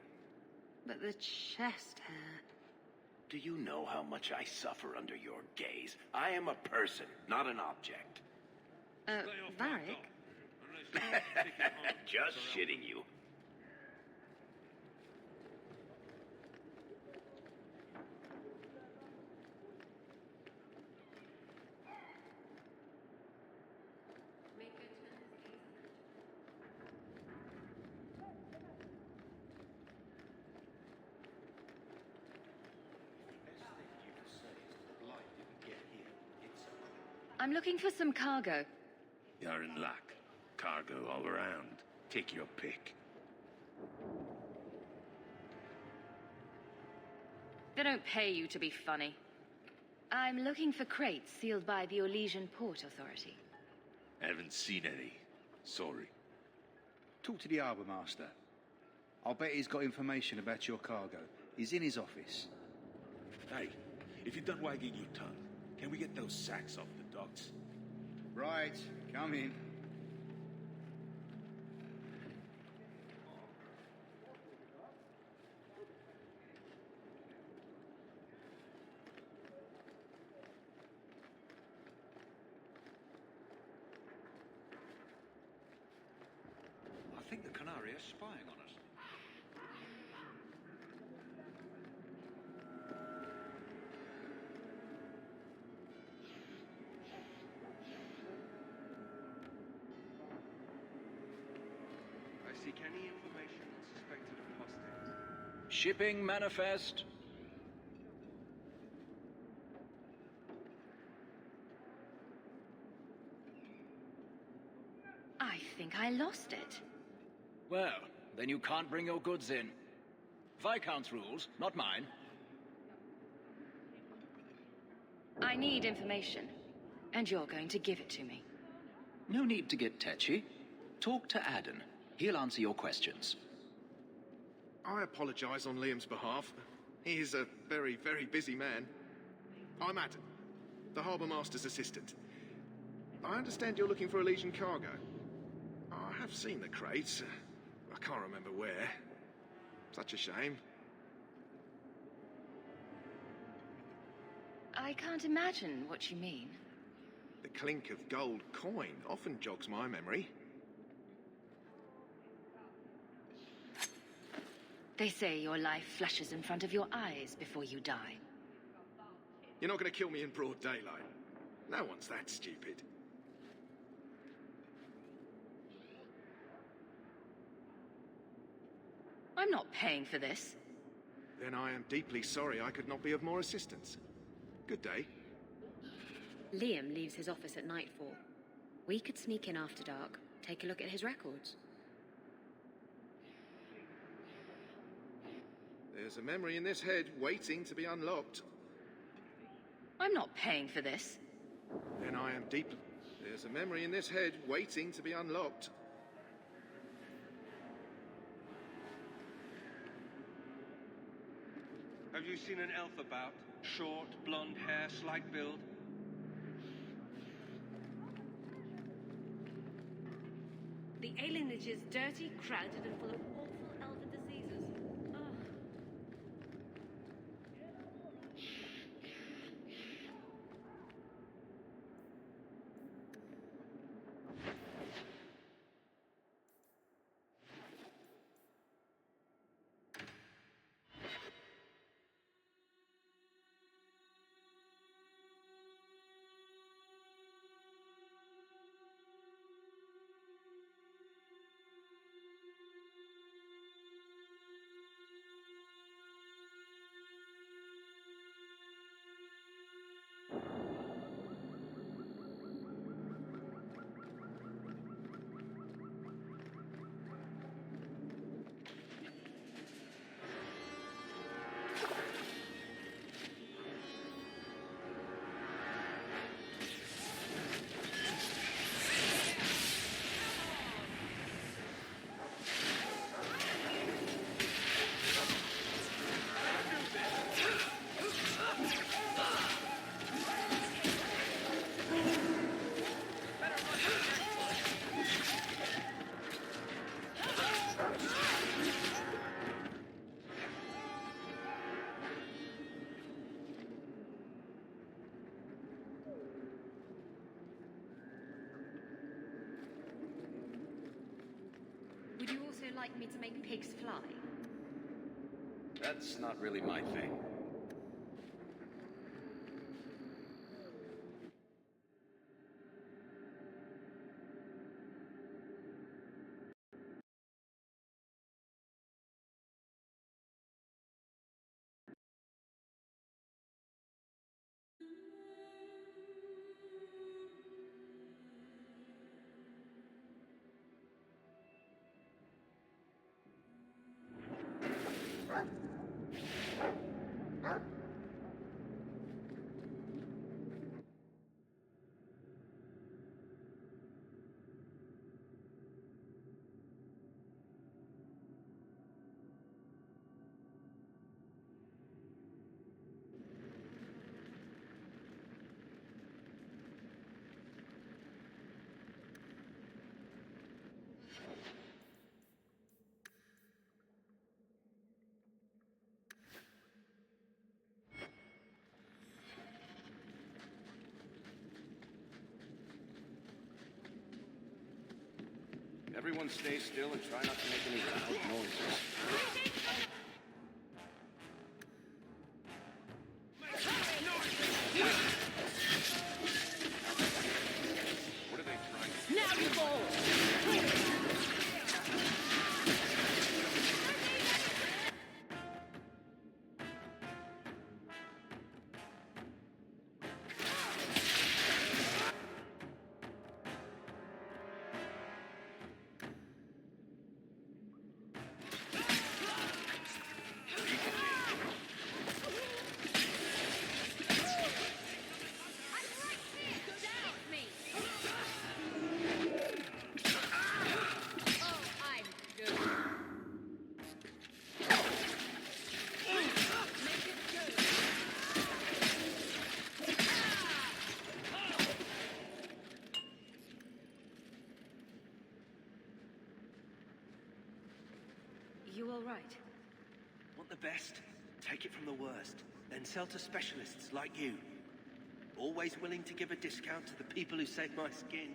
But the chest hair... Do you know how much I suffer under your gaze? I am a person, not an object. Varric? Just shitting you. I'm looking for some cargo. You're in luck. Cargo all around. Take your pick. They don't pay you to be funny. I'm looking for crates sealed by the Orlesian Port Authority. Haven't seen any. Sorry. Talk to the harbour master. I'll bet he's got information about your cargo. He's in his office. Hey, if you're done wagging your tongue, can we get those sacks off the docks? Right, come in. I think the Canary is spying on us. I seek any information on suspected apostates. Shipping manifest. I think I lost it. Well, then you can't bring your goods in. Viscount's rules, not mine. I need information, and you're going to give it to me. No need to get tetchy. Talk to Adden. He'll answer your questions. I apologize on Liam's behalf. He is a very, very busy man. I'm Adden, the Harbour Master's assistant. I understand you're looking for Elysian cargo. I have seen the crates. I can't remember where. Such a shame. I can't imagine what you mean. The clink of gold coin often jogs my memory. They say your life flashes in front of your eyes before you die. You're not going to kill me in broad daylight. No one's that stupid. I'm not paying for this. Then I am deeply sorry I could not be of more assistance. Good day. Liam leaves his office at nightfall. We could sneak in after dark, take a look at his records. There's a memory in this head waiting to be unlocked. I'm not paying for this. Then I am deeply... There's a memory in this head waiting to be unlocked. Have you seen an elf about? Short, blonde hair, slight build? The alienage is dirty, crowded, and full of awful elven diseases. Ugh. like me to make pigs fly? That's not really my thing. Everyone stay still and try not to make any loud noises. What are they trying to do? Now you fall! You all right? Want the best? Take it from the worst. Then sell to specialists like you. Always willing to give a discount to the people who save my skin.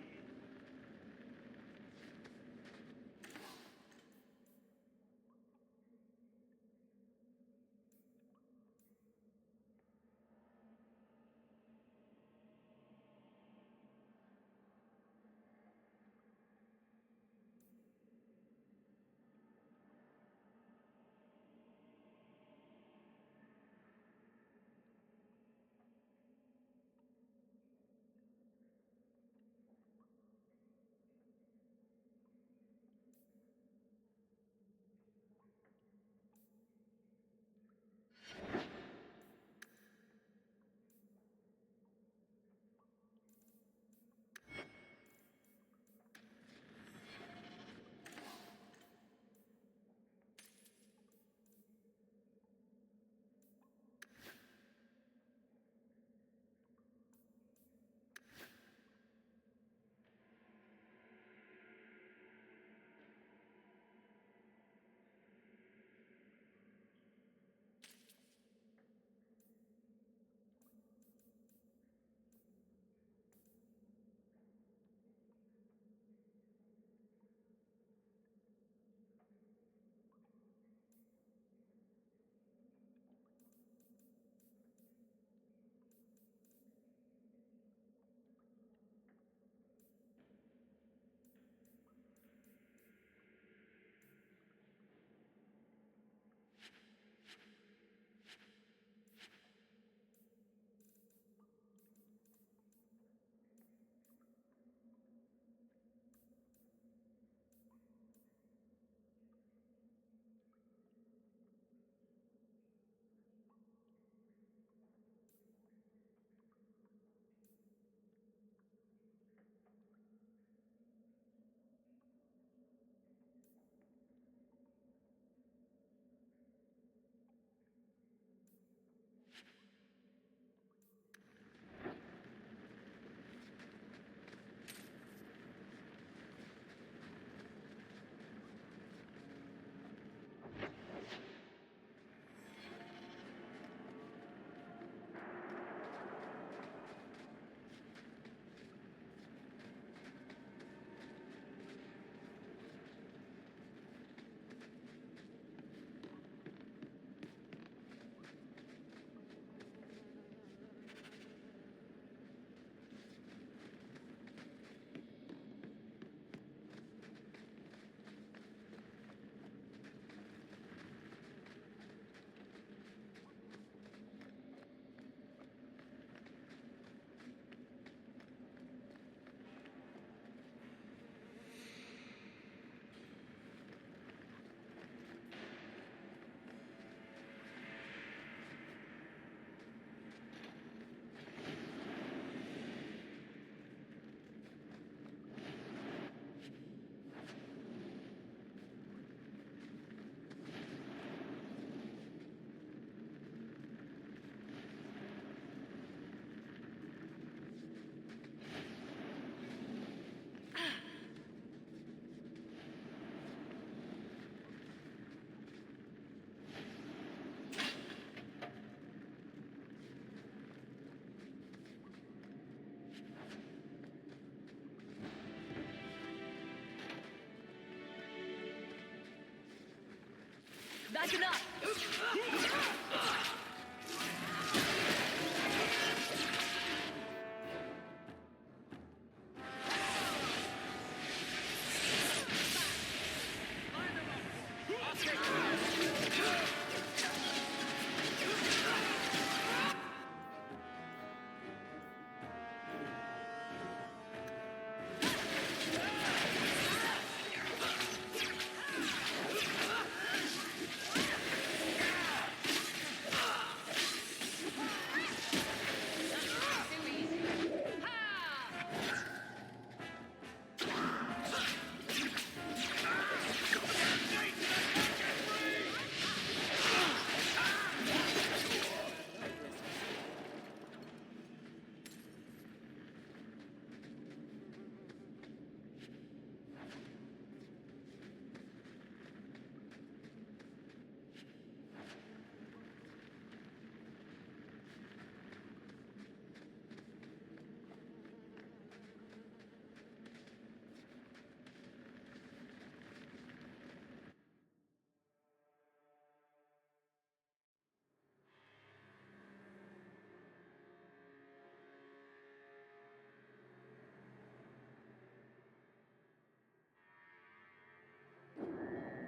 That's enough!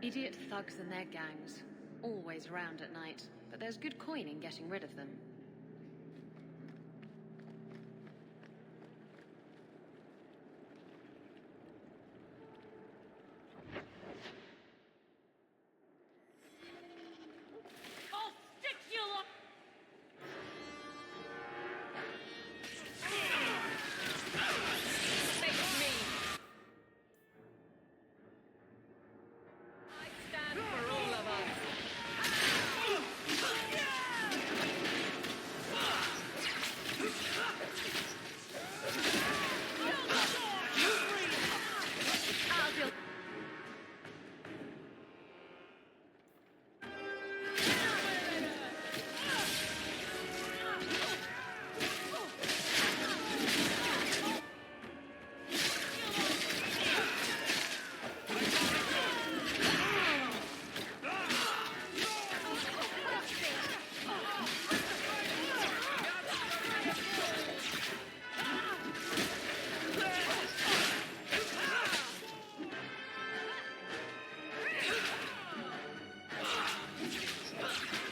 Idiot thugs and their gangs. Always around at night, but there's good coin in getting rid of them. I'll stick you up! Face me! I stand for all of us. I'll deal.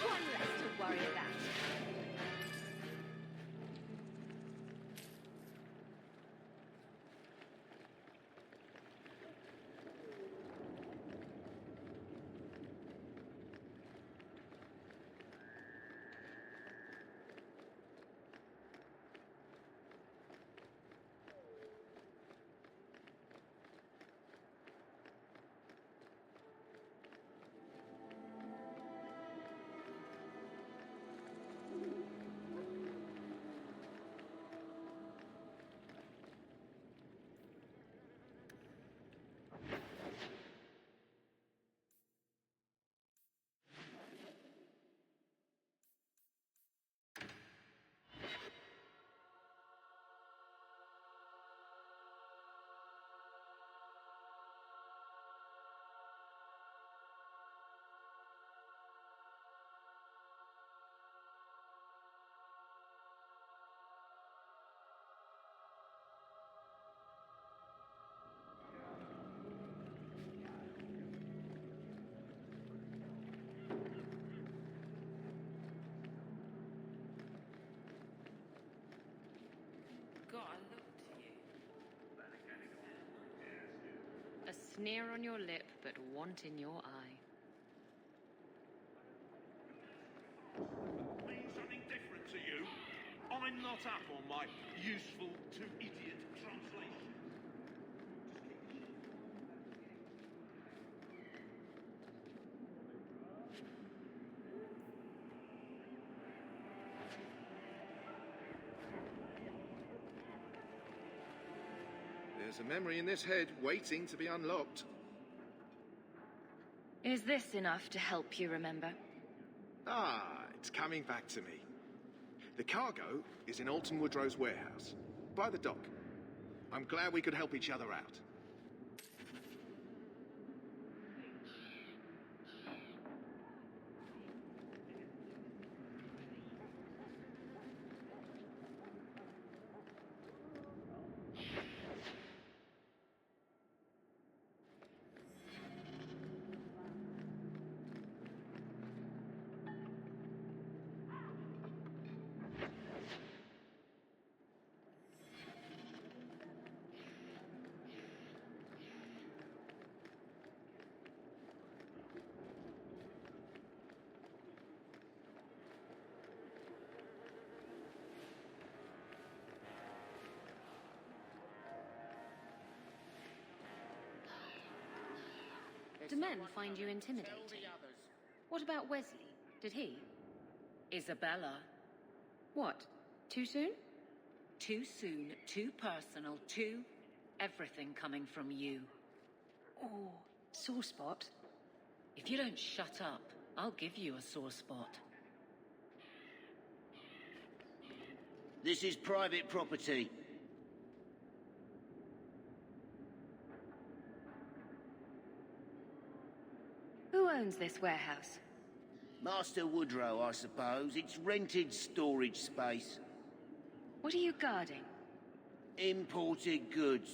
One less to worry about. God, I looked at you. A sneer on your lip, but want in your eye. Mean something different to you? I'm not up on my useful to idiot translation. There's a memory in this head waiting to be unlocked. Is this enough to help you remember? Ah, it's coming back to me. The cargo is in Alton Woodrow's warehouse, by the dock. I'm glad we could help each other out. Do men find you intimidating? What about Wesley? Did he? Isabella. What? Too soon? Too soon, too personal, too everything coming from you. Oh, sore spot. If you don't shut up, I'll give you a sore spot. This is private property. Who owns this warehouse? Master Woodrow, I suppose. It's rented storage space. What are you guarding? Imported goods.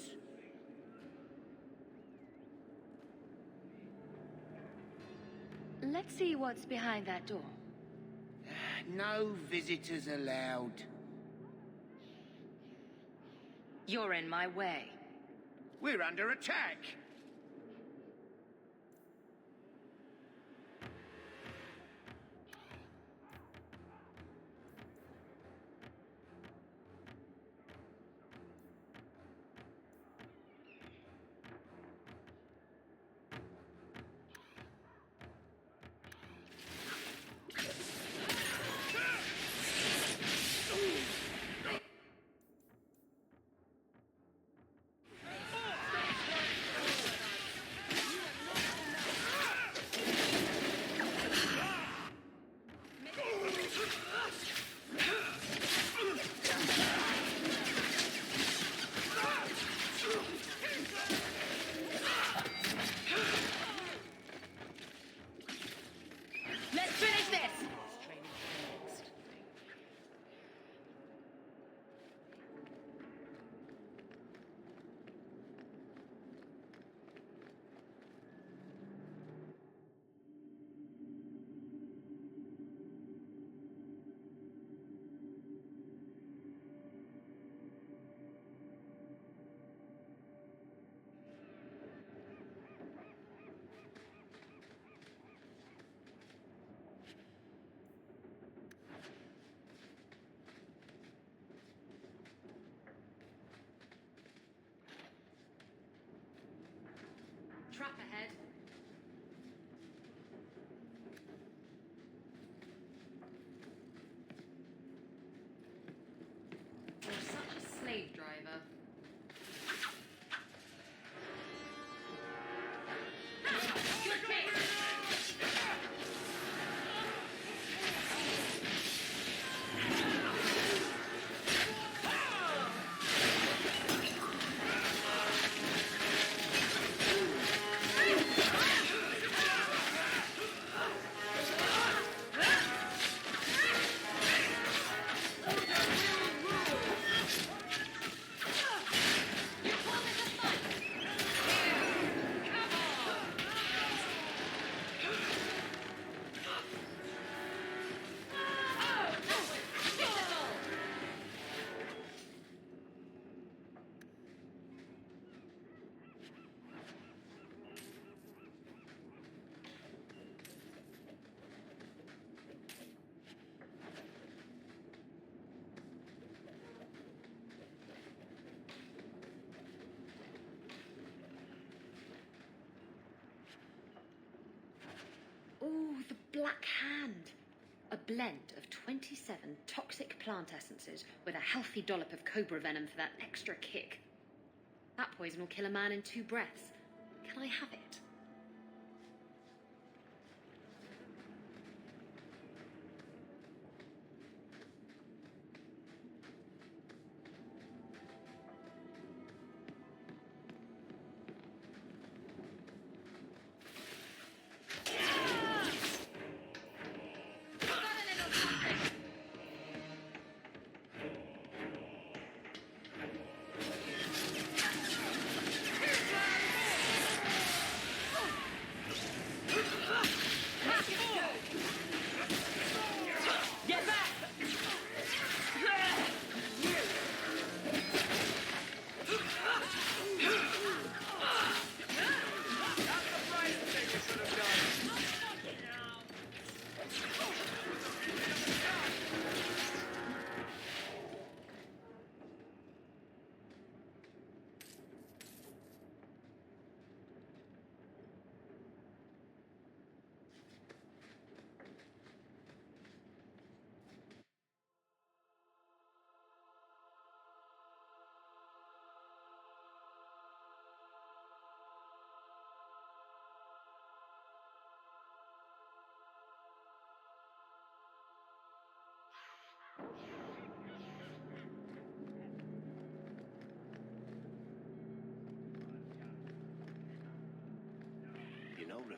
Let's see what's behind that door. No visitors allowed. You're in my way. We're under attack. Let's finish this! Trap ahead. You're such a slave driver. Good kick! Ooh, the Black Hand. A blend of 27 toxic plant essences with a healthy dollop of cobra venom for that extra kick. That poison will kill a man in 2 breaths. Can I have it?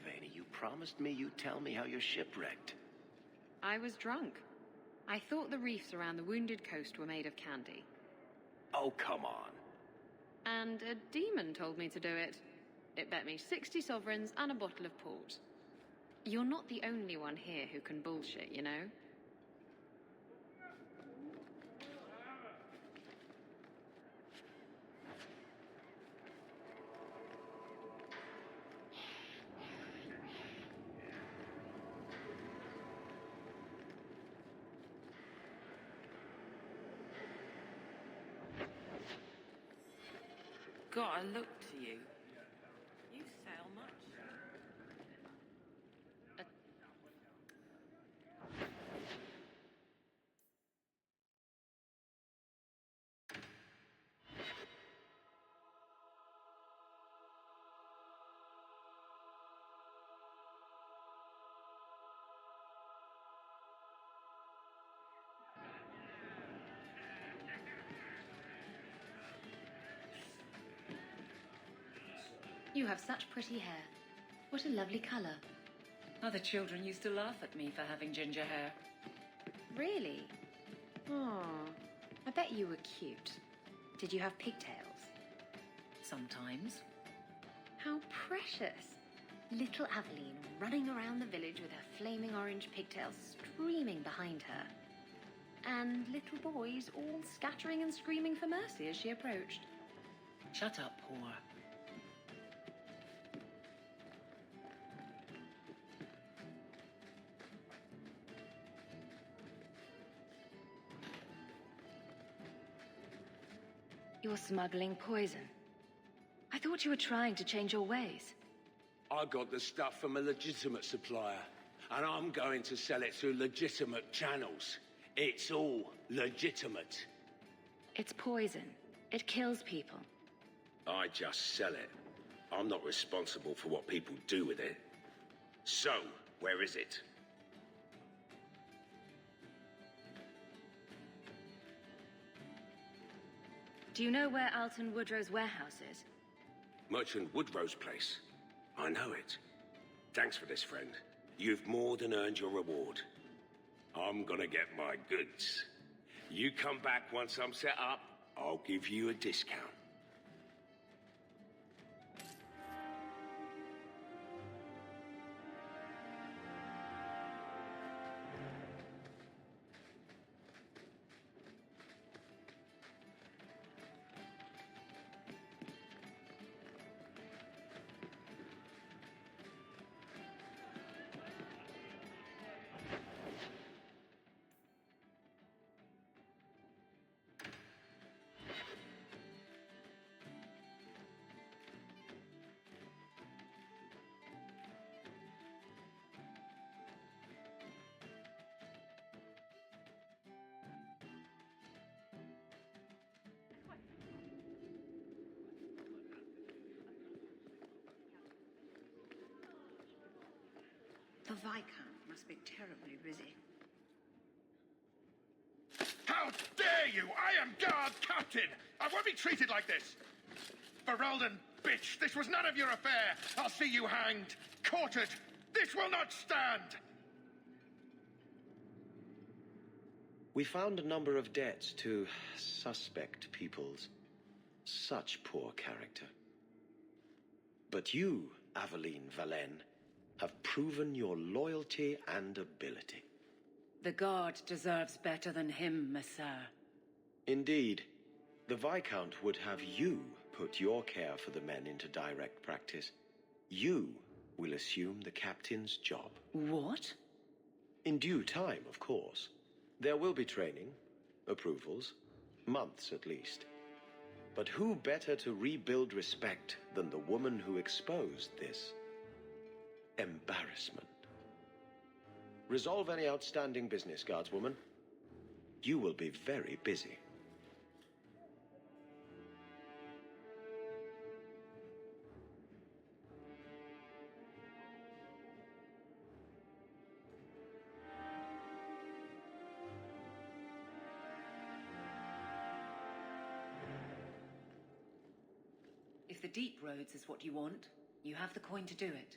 Yevgeny, you promised me you'd tell me how you're shipwrecked. I was drunk. I thought the reefs around the Wounded Coast were made of candy. Oh, come on. And a demon told me to do it. It bet me 60 sovereigns and a bottle of port. You're not the only one here who can bullshit, you know? Gotta look to you. You sail much? You have such pretty hair. What a lovely colour. Other children used to laugh at me for having ginger hair. Really? Oh, I bet you were cute. Did you have pigtails? Sometimes. How precious. Little Aveline running around the village with her flaming orange pigtails streaming behind her. And little boys all scattering and screaming for mercy as she approached. Shut up, whore. You're smuggling poison. I thought you were trying to change your ways. I got the stuff from a legitimate supplier, and I'm going to sell it through legitimate channels. It's all legitimate. It's poison. It kills people. I just sell it. I'm not responsible for what people do with it. So, where is it? Do you know where Alton Woodrow's warehouse is? Merchant Woodrow's place. I know it. Thanks for this, friend. You've more than earned your reward. I'm gonna get my goods. You come back once I'm set up, I'll give you a discount. The Viscount must be terribly busy. How dare you! I am guard captain! I won't be treated like this! Ferelden, bitch, this was none of your affair! I'll see you hanged, quartered! This will not stand! We found a number of debts to suspect peoples. Such poor character. But you, Aveline Valen, have proven your loyalty and ability. The guard deserves better than him, Messire. Indeed. The Viscount would have you put your care for the men into direct practice. You will assume the captain's job. What? In due time, of course. There will be training, approvals, months at least. But who better to rebuild respect than the woman who exposed this embarrassment? Resolve any outstanding business, guardswoman. You will be very busy. If the deep roads is what you want, you have the coin to do it.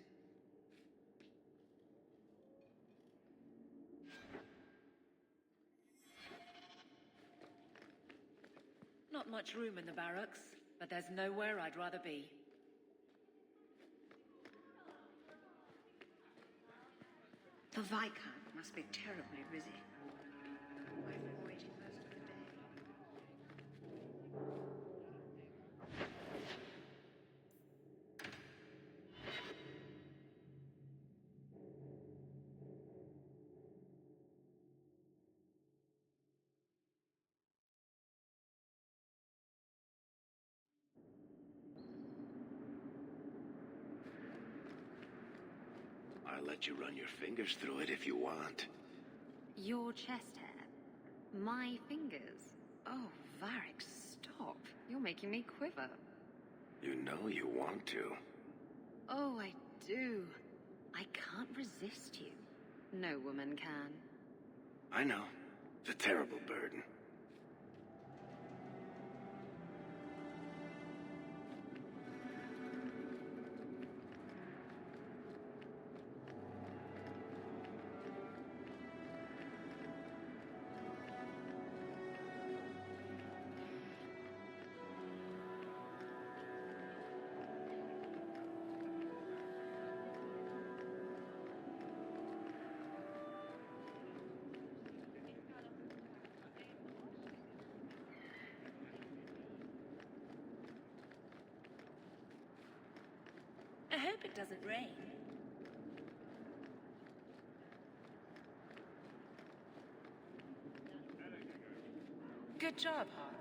not much room in the barracks, but there's nowhere I'd rather be. The Viscount must be terribly busy. I've been waiting most of the day. I'll let you run your fingers through it if you want. Your chest hair? My fingers? Oh, Varric, stop. You're making me quiver. You know you want to. Oh, I do. I can't resist you. No woman can. I know. It's a terrible burden. I hope it doesn't rain. Good job, Hawk.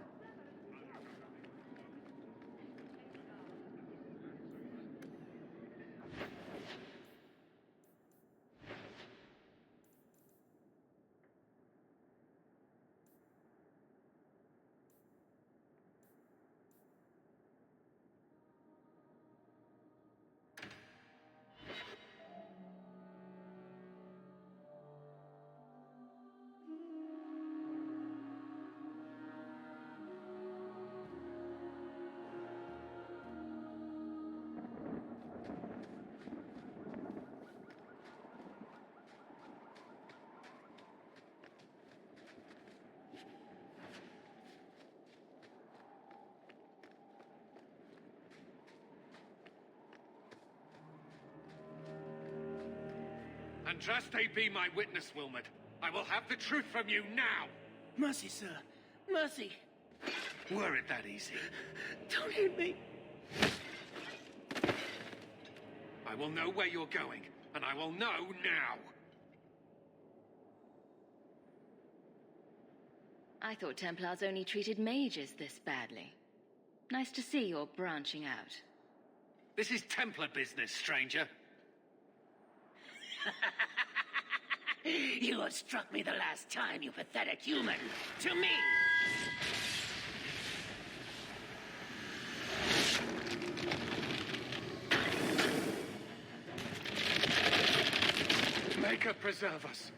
Andraste be my witness, Wilmot. I will have the truth from you now. Mercy, sir. Mercy. Were it that easy? Don't hit me. I will know where you're going, and I will know now. I thought Templars only treated mages this badly. Nice to see you're branching out. This is Templar business, stranger. You have struck me the last time, you pathetic human. To me! Maker preserve us.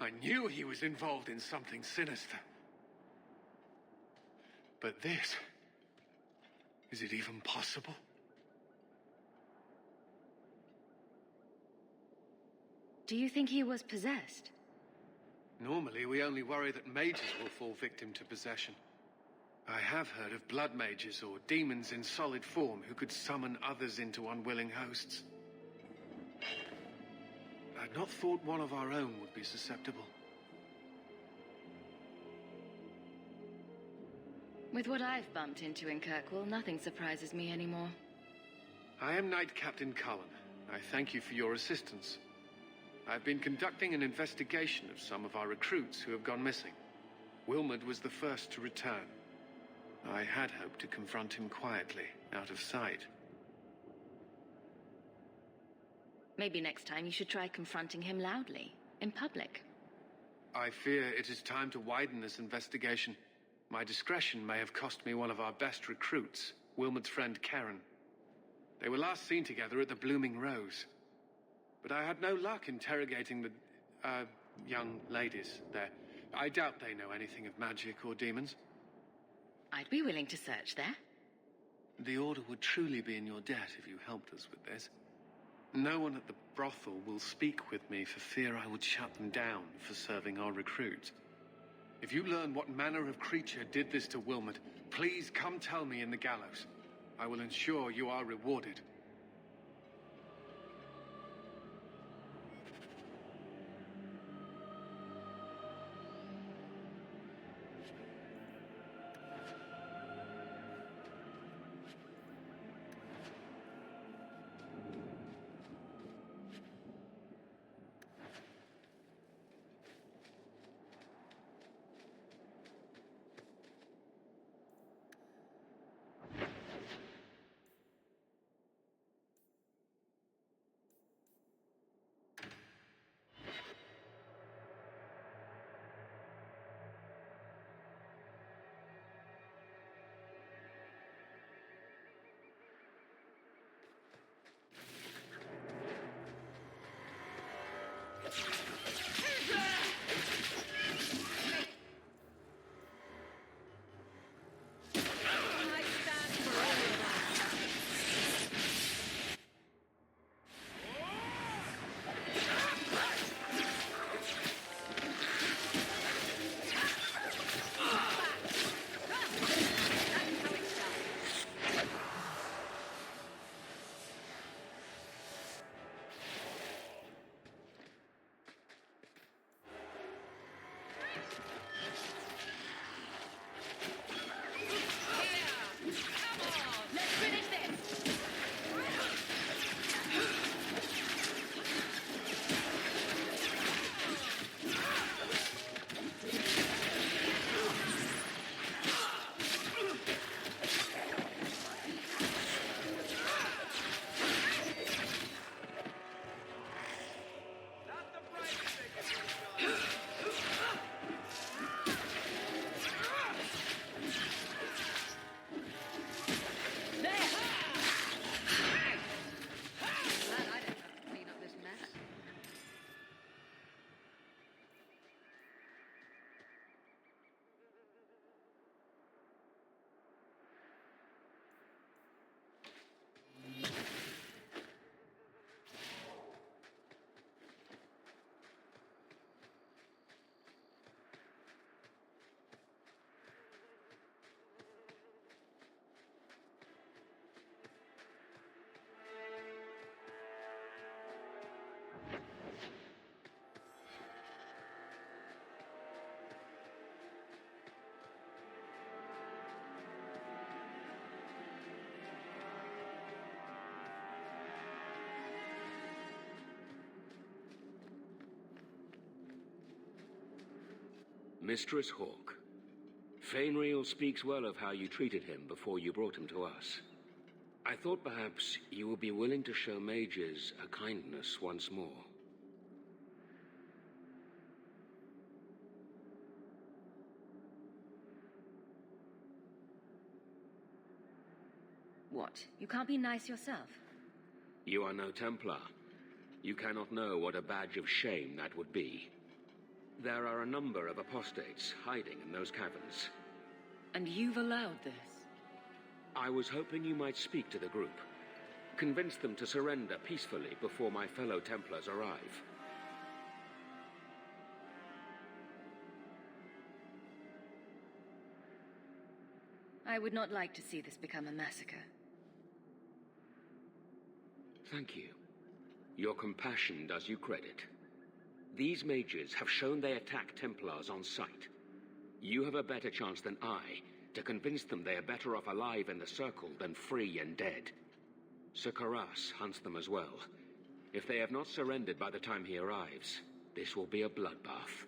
I knew he was involved in something sinister. But this... is it even possible? Do you think he was possessed? Normally, we only worry that mages will fall victim to possession. I have heard of blood mages or demons in solid form who could summon others into unwilling hosts. I'd not thought one of our own would be susceptible. With what I've bumped into in Kirkwall, nothing surprises me anymore. I am Knight Captain Cullen. I thank you for your assistance. I've been conducting an investigation of some of our recruits who have gone missing. Wilmot was the first to return. I had hoped to confront him quietly, out of sight. Maybe next time you should try confronting him loudly, in public. I fear it is time to widen this investigation. My discretion may have cost me one of our best recruits, Wilmot's friend Karen. They were last seen together at the Blooming Rose. But I had no luck interrogating the, young ladies there. I doubt they know anything of magic or demons. I'd be willing to search there. The Order would truly be in your debt if you helped us with this. No one at the brothel will speak with me for fear I would shut them down for serving our recruits. If you learn what manner of creature did this to Wilmot, please come tell me in the gallows. I will ensure you are rewarded. Mistress Hawke, Fainreal speaks well of how you treated him before you brought him to us. I thought perhaps you would be willing to show mages a kindness once more. What? You can't be nice yourself? You are no Templar. You cannot know what a badge of shame that would be. There are a number of apostates hiding in those caverns. And you've allowed this? I was hoping you might speak to the group. Convince them to surrender peacefully before my fellow Templars arrive. I would not like to see this become a massacre. Thank you. Your compassion does you credit. These mages have shown they attack Templars on sight. You have a better chance than I to convince them they are better off alive in the Circle than free and dead. Sir Karas hunts them as well. If they have not surrendered by the time he arrives, this will be a bloodbath.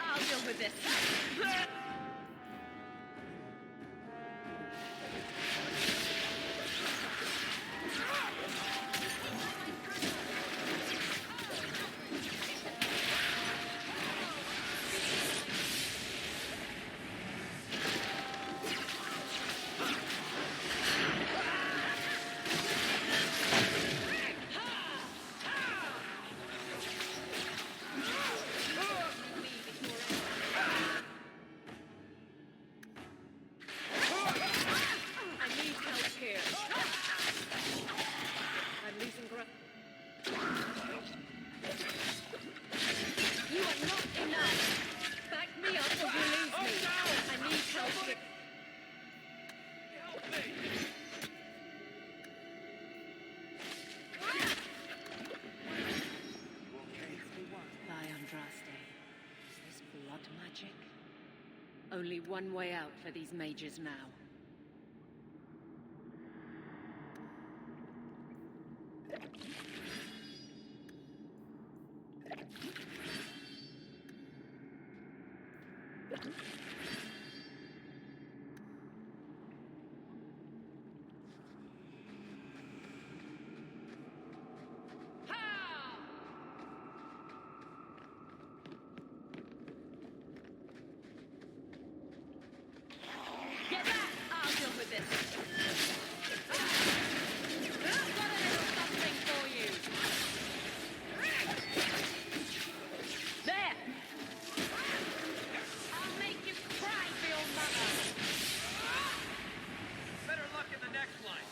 I'll deal with this. Only one way out for these mages now. Get back! I'll deal with this. Got a little something for you. There! I'll make you cry for your mother. Better luck in the next line.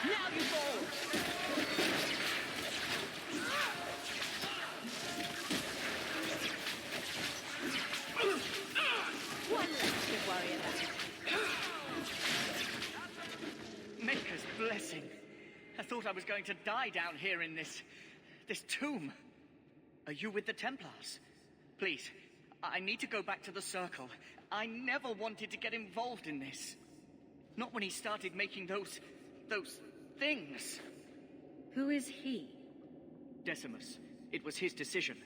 Now you fall! One less to worry about. Maker's blessing. I thought I was going to die down here in this tomb. Are you with the Templars? Please, I need to go back to the Circle. I never wanted to get involved in this. Not when he started making those things. Who is he? Decimus. It was his decision.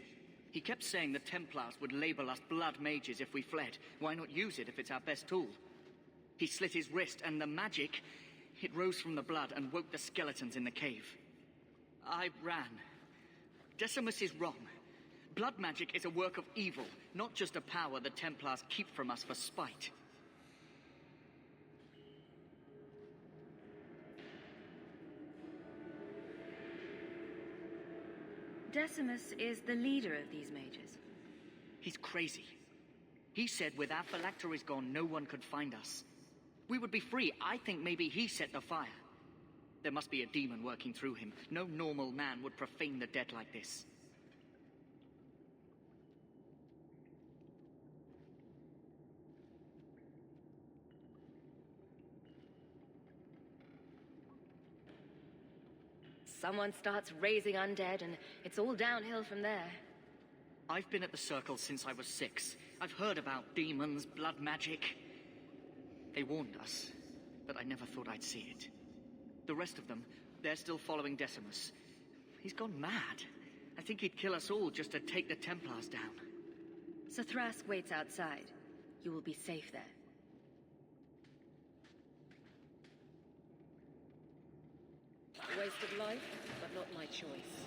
He kept saying the Templars would label us blood mages if we fled. Why not use it if it's our best tool? He slit his wrist, and the magic, it rose from the blood and woke the skeletons in the cave. I ran. Decimus is wrong. Blood magic is a work of evil, not just a power the Templars keep from us for spite. Decimus is the leader of these mages. He's crazy. He said with our phylacteries gone, no one could find us. We would be free. I think maybe he set the fire. There must be a demon working through him. No normal man would profane the dead like this. Someone starts raising undead, and it's all downhill from there. I've been at the Circle since I was 6. I've heard about demons, blood magic. They warned us, but I never thought I'd see it. The rest of them, they're still following Decimus. He's gone mad. I think he'd kill us all just to take the Templars down. Sir Thrask waits outside. You will be safe there. A waste of life, but not my choice.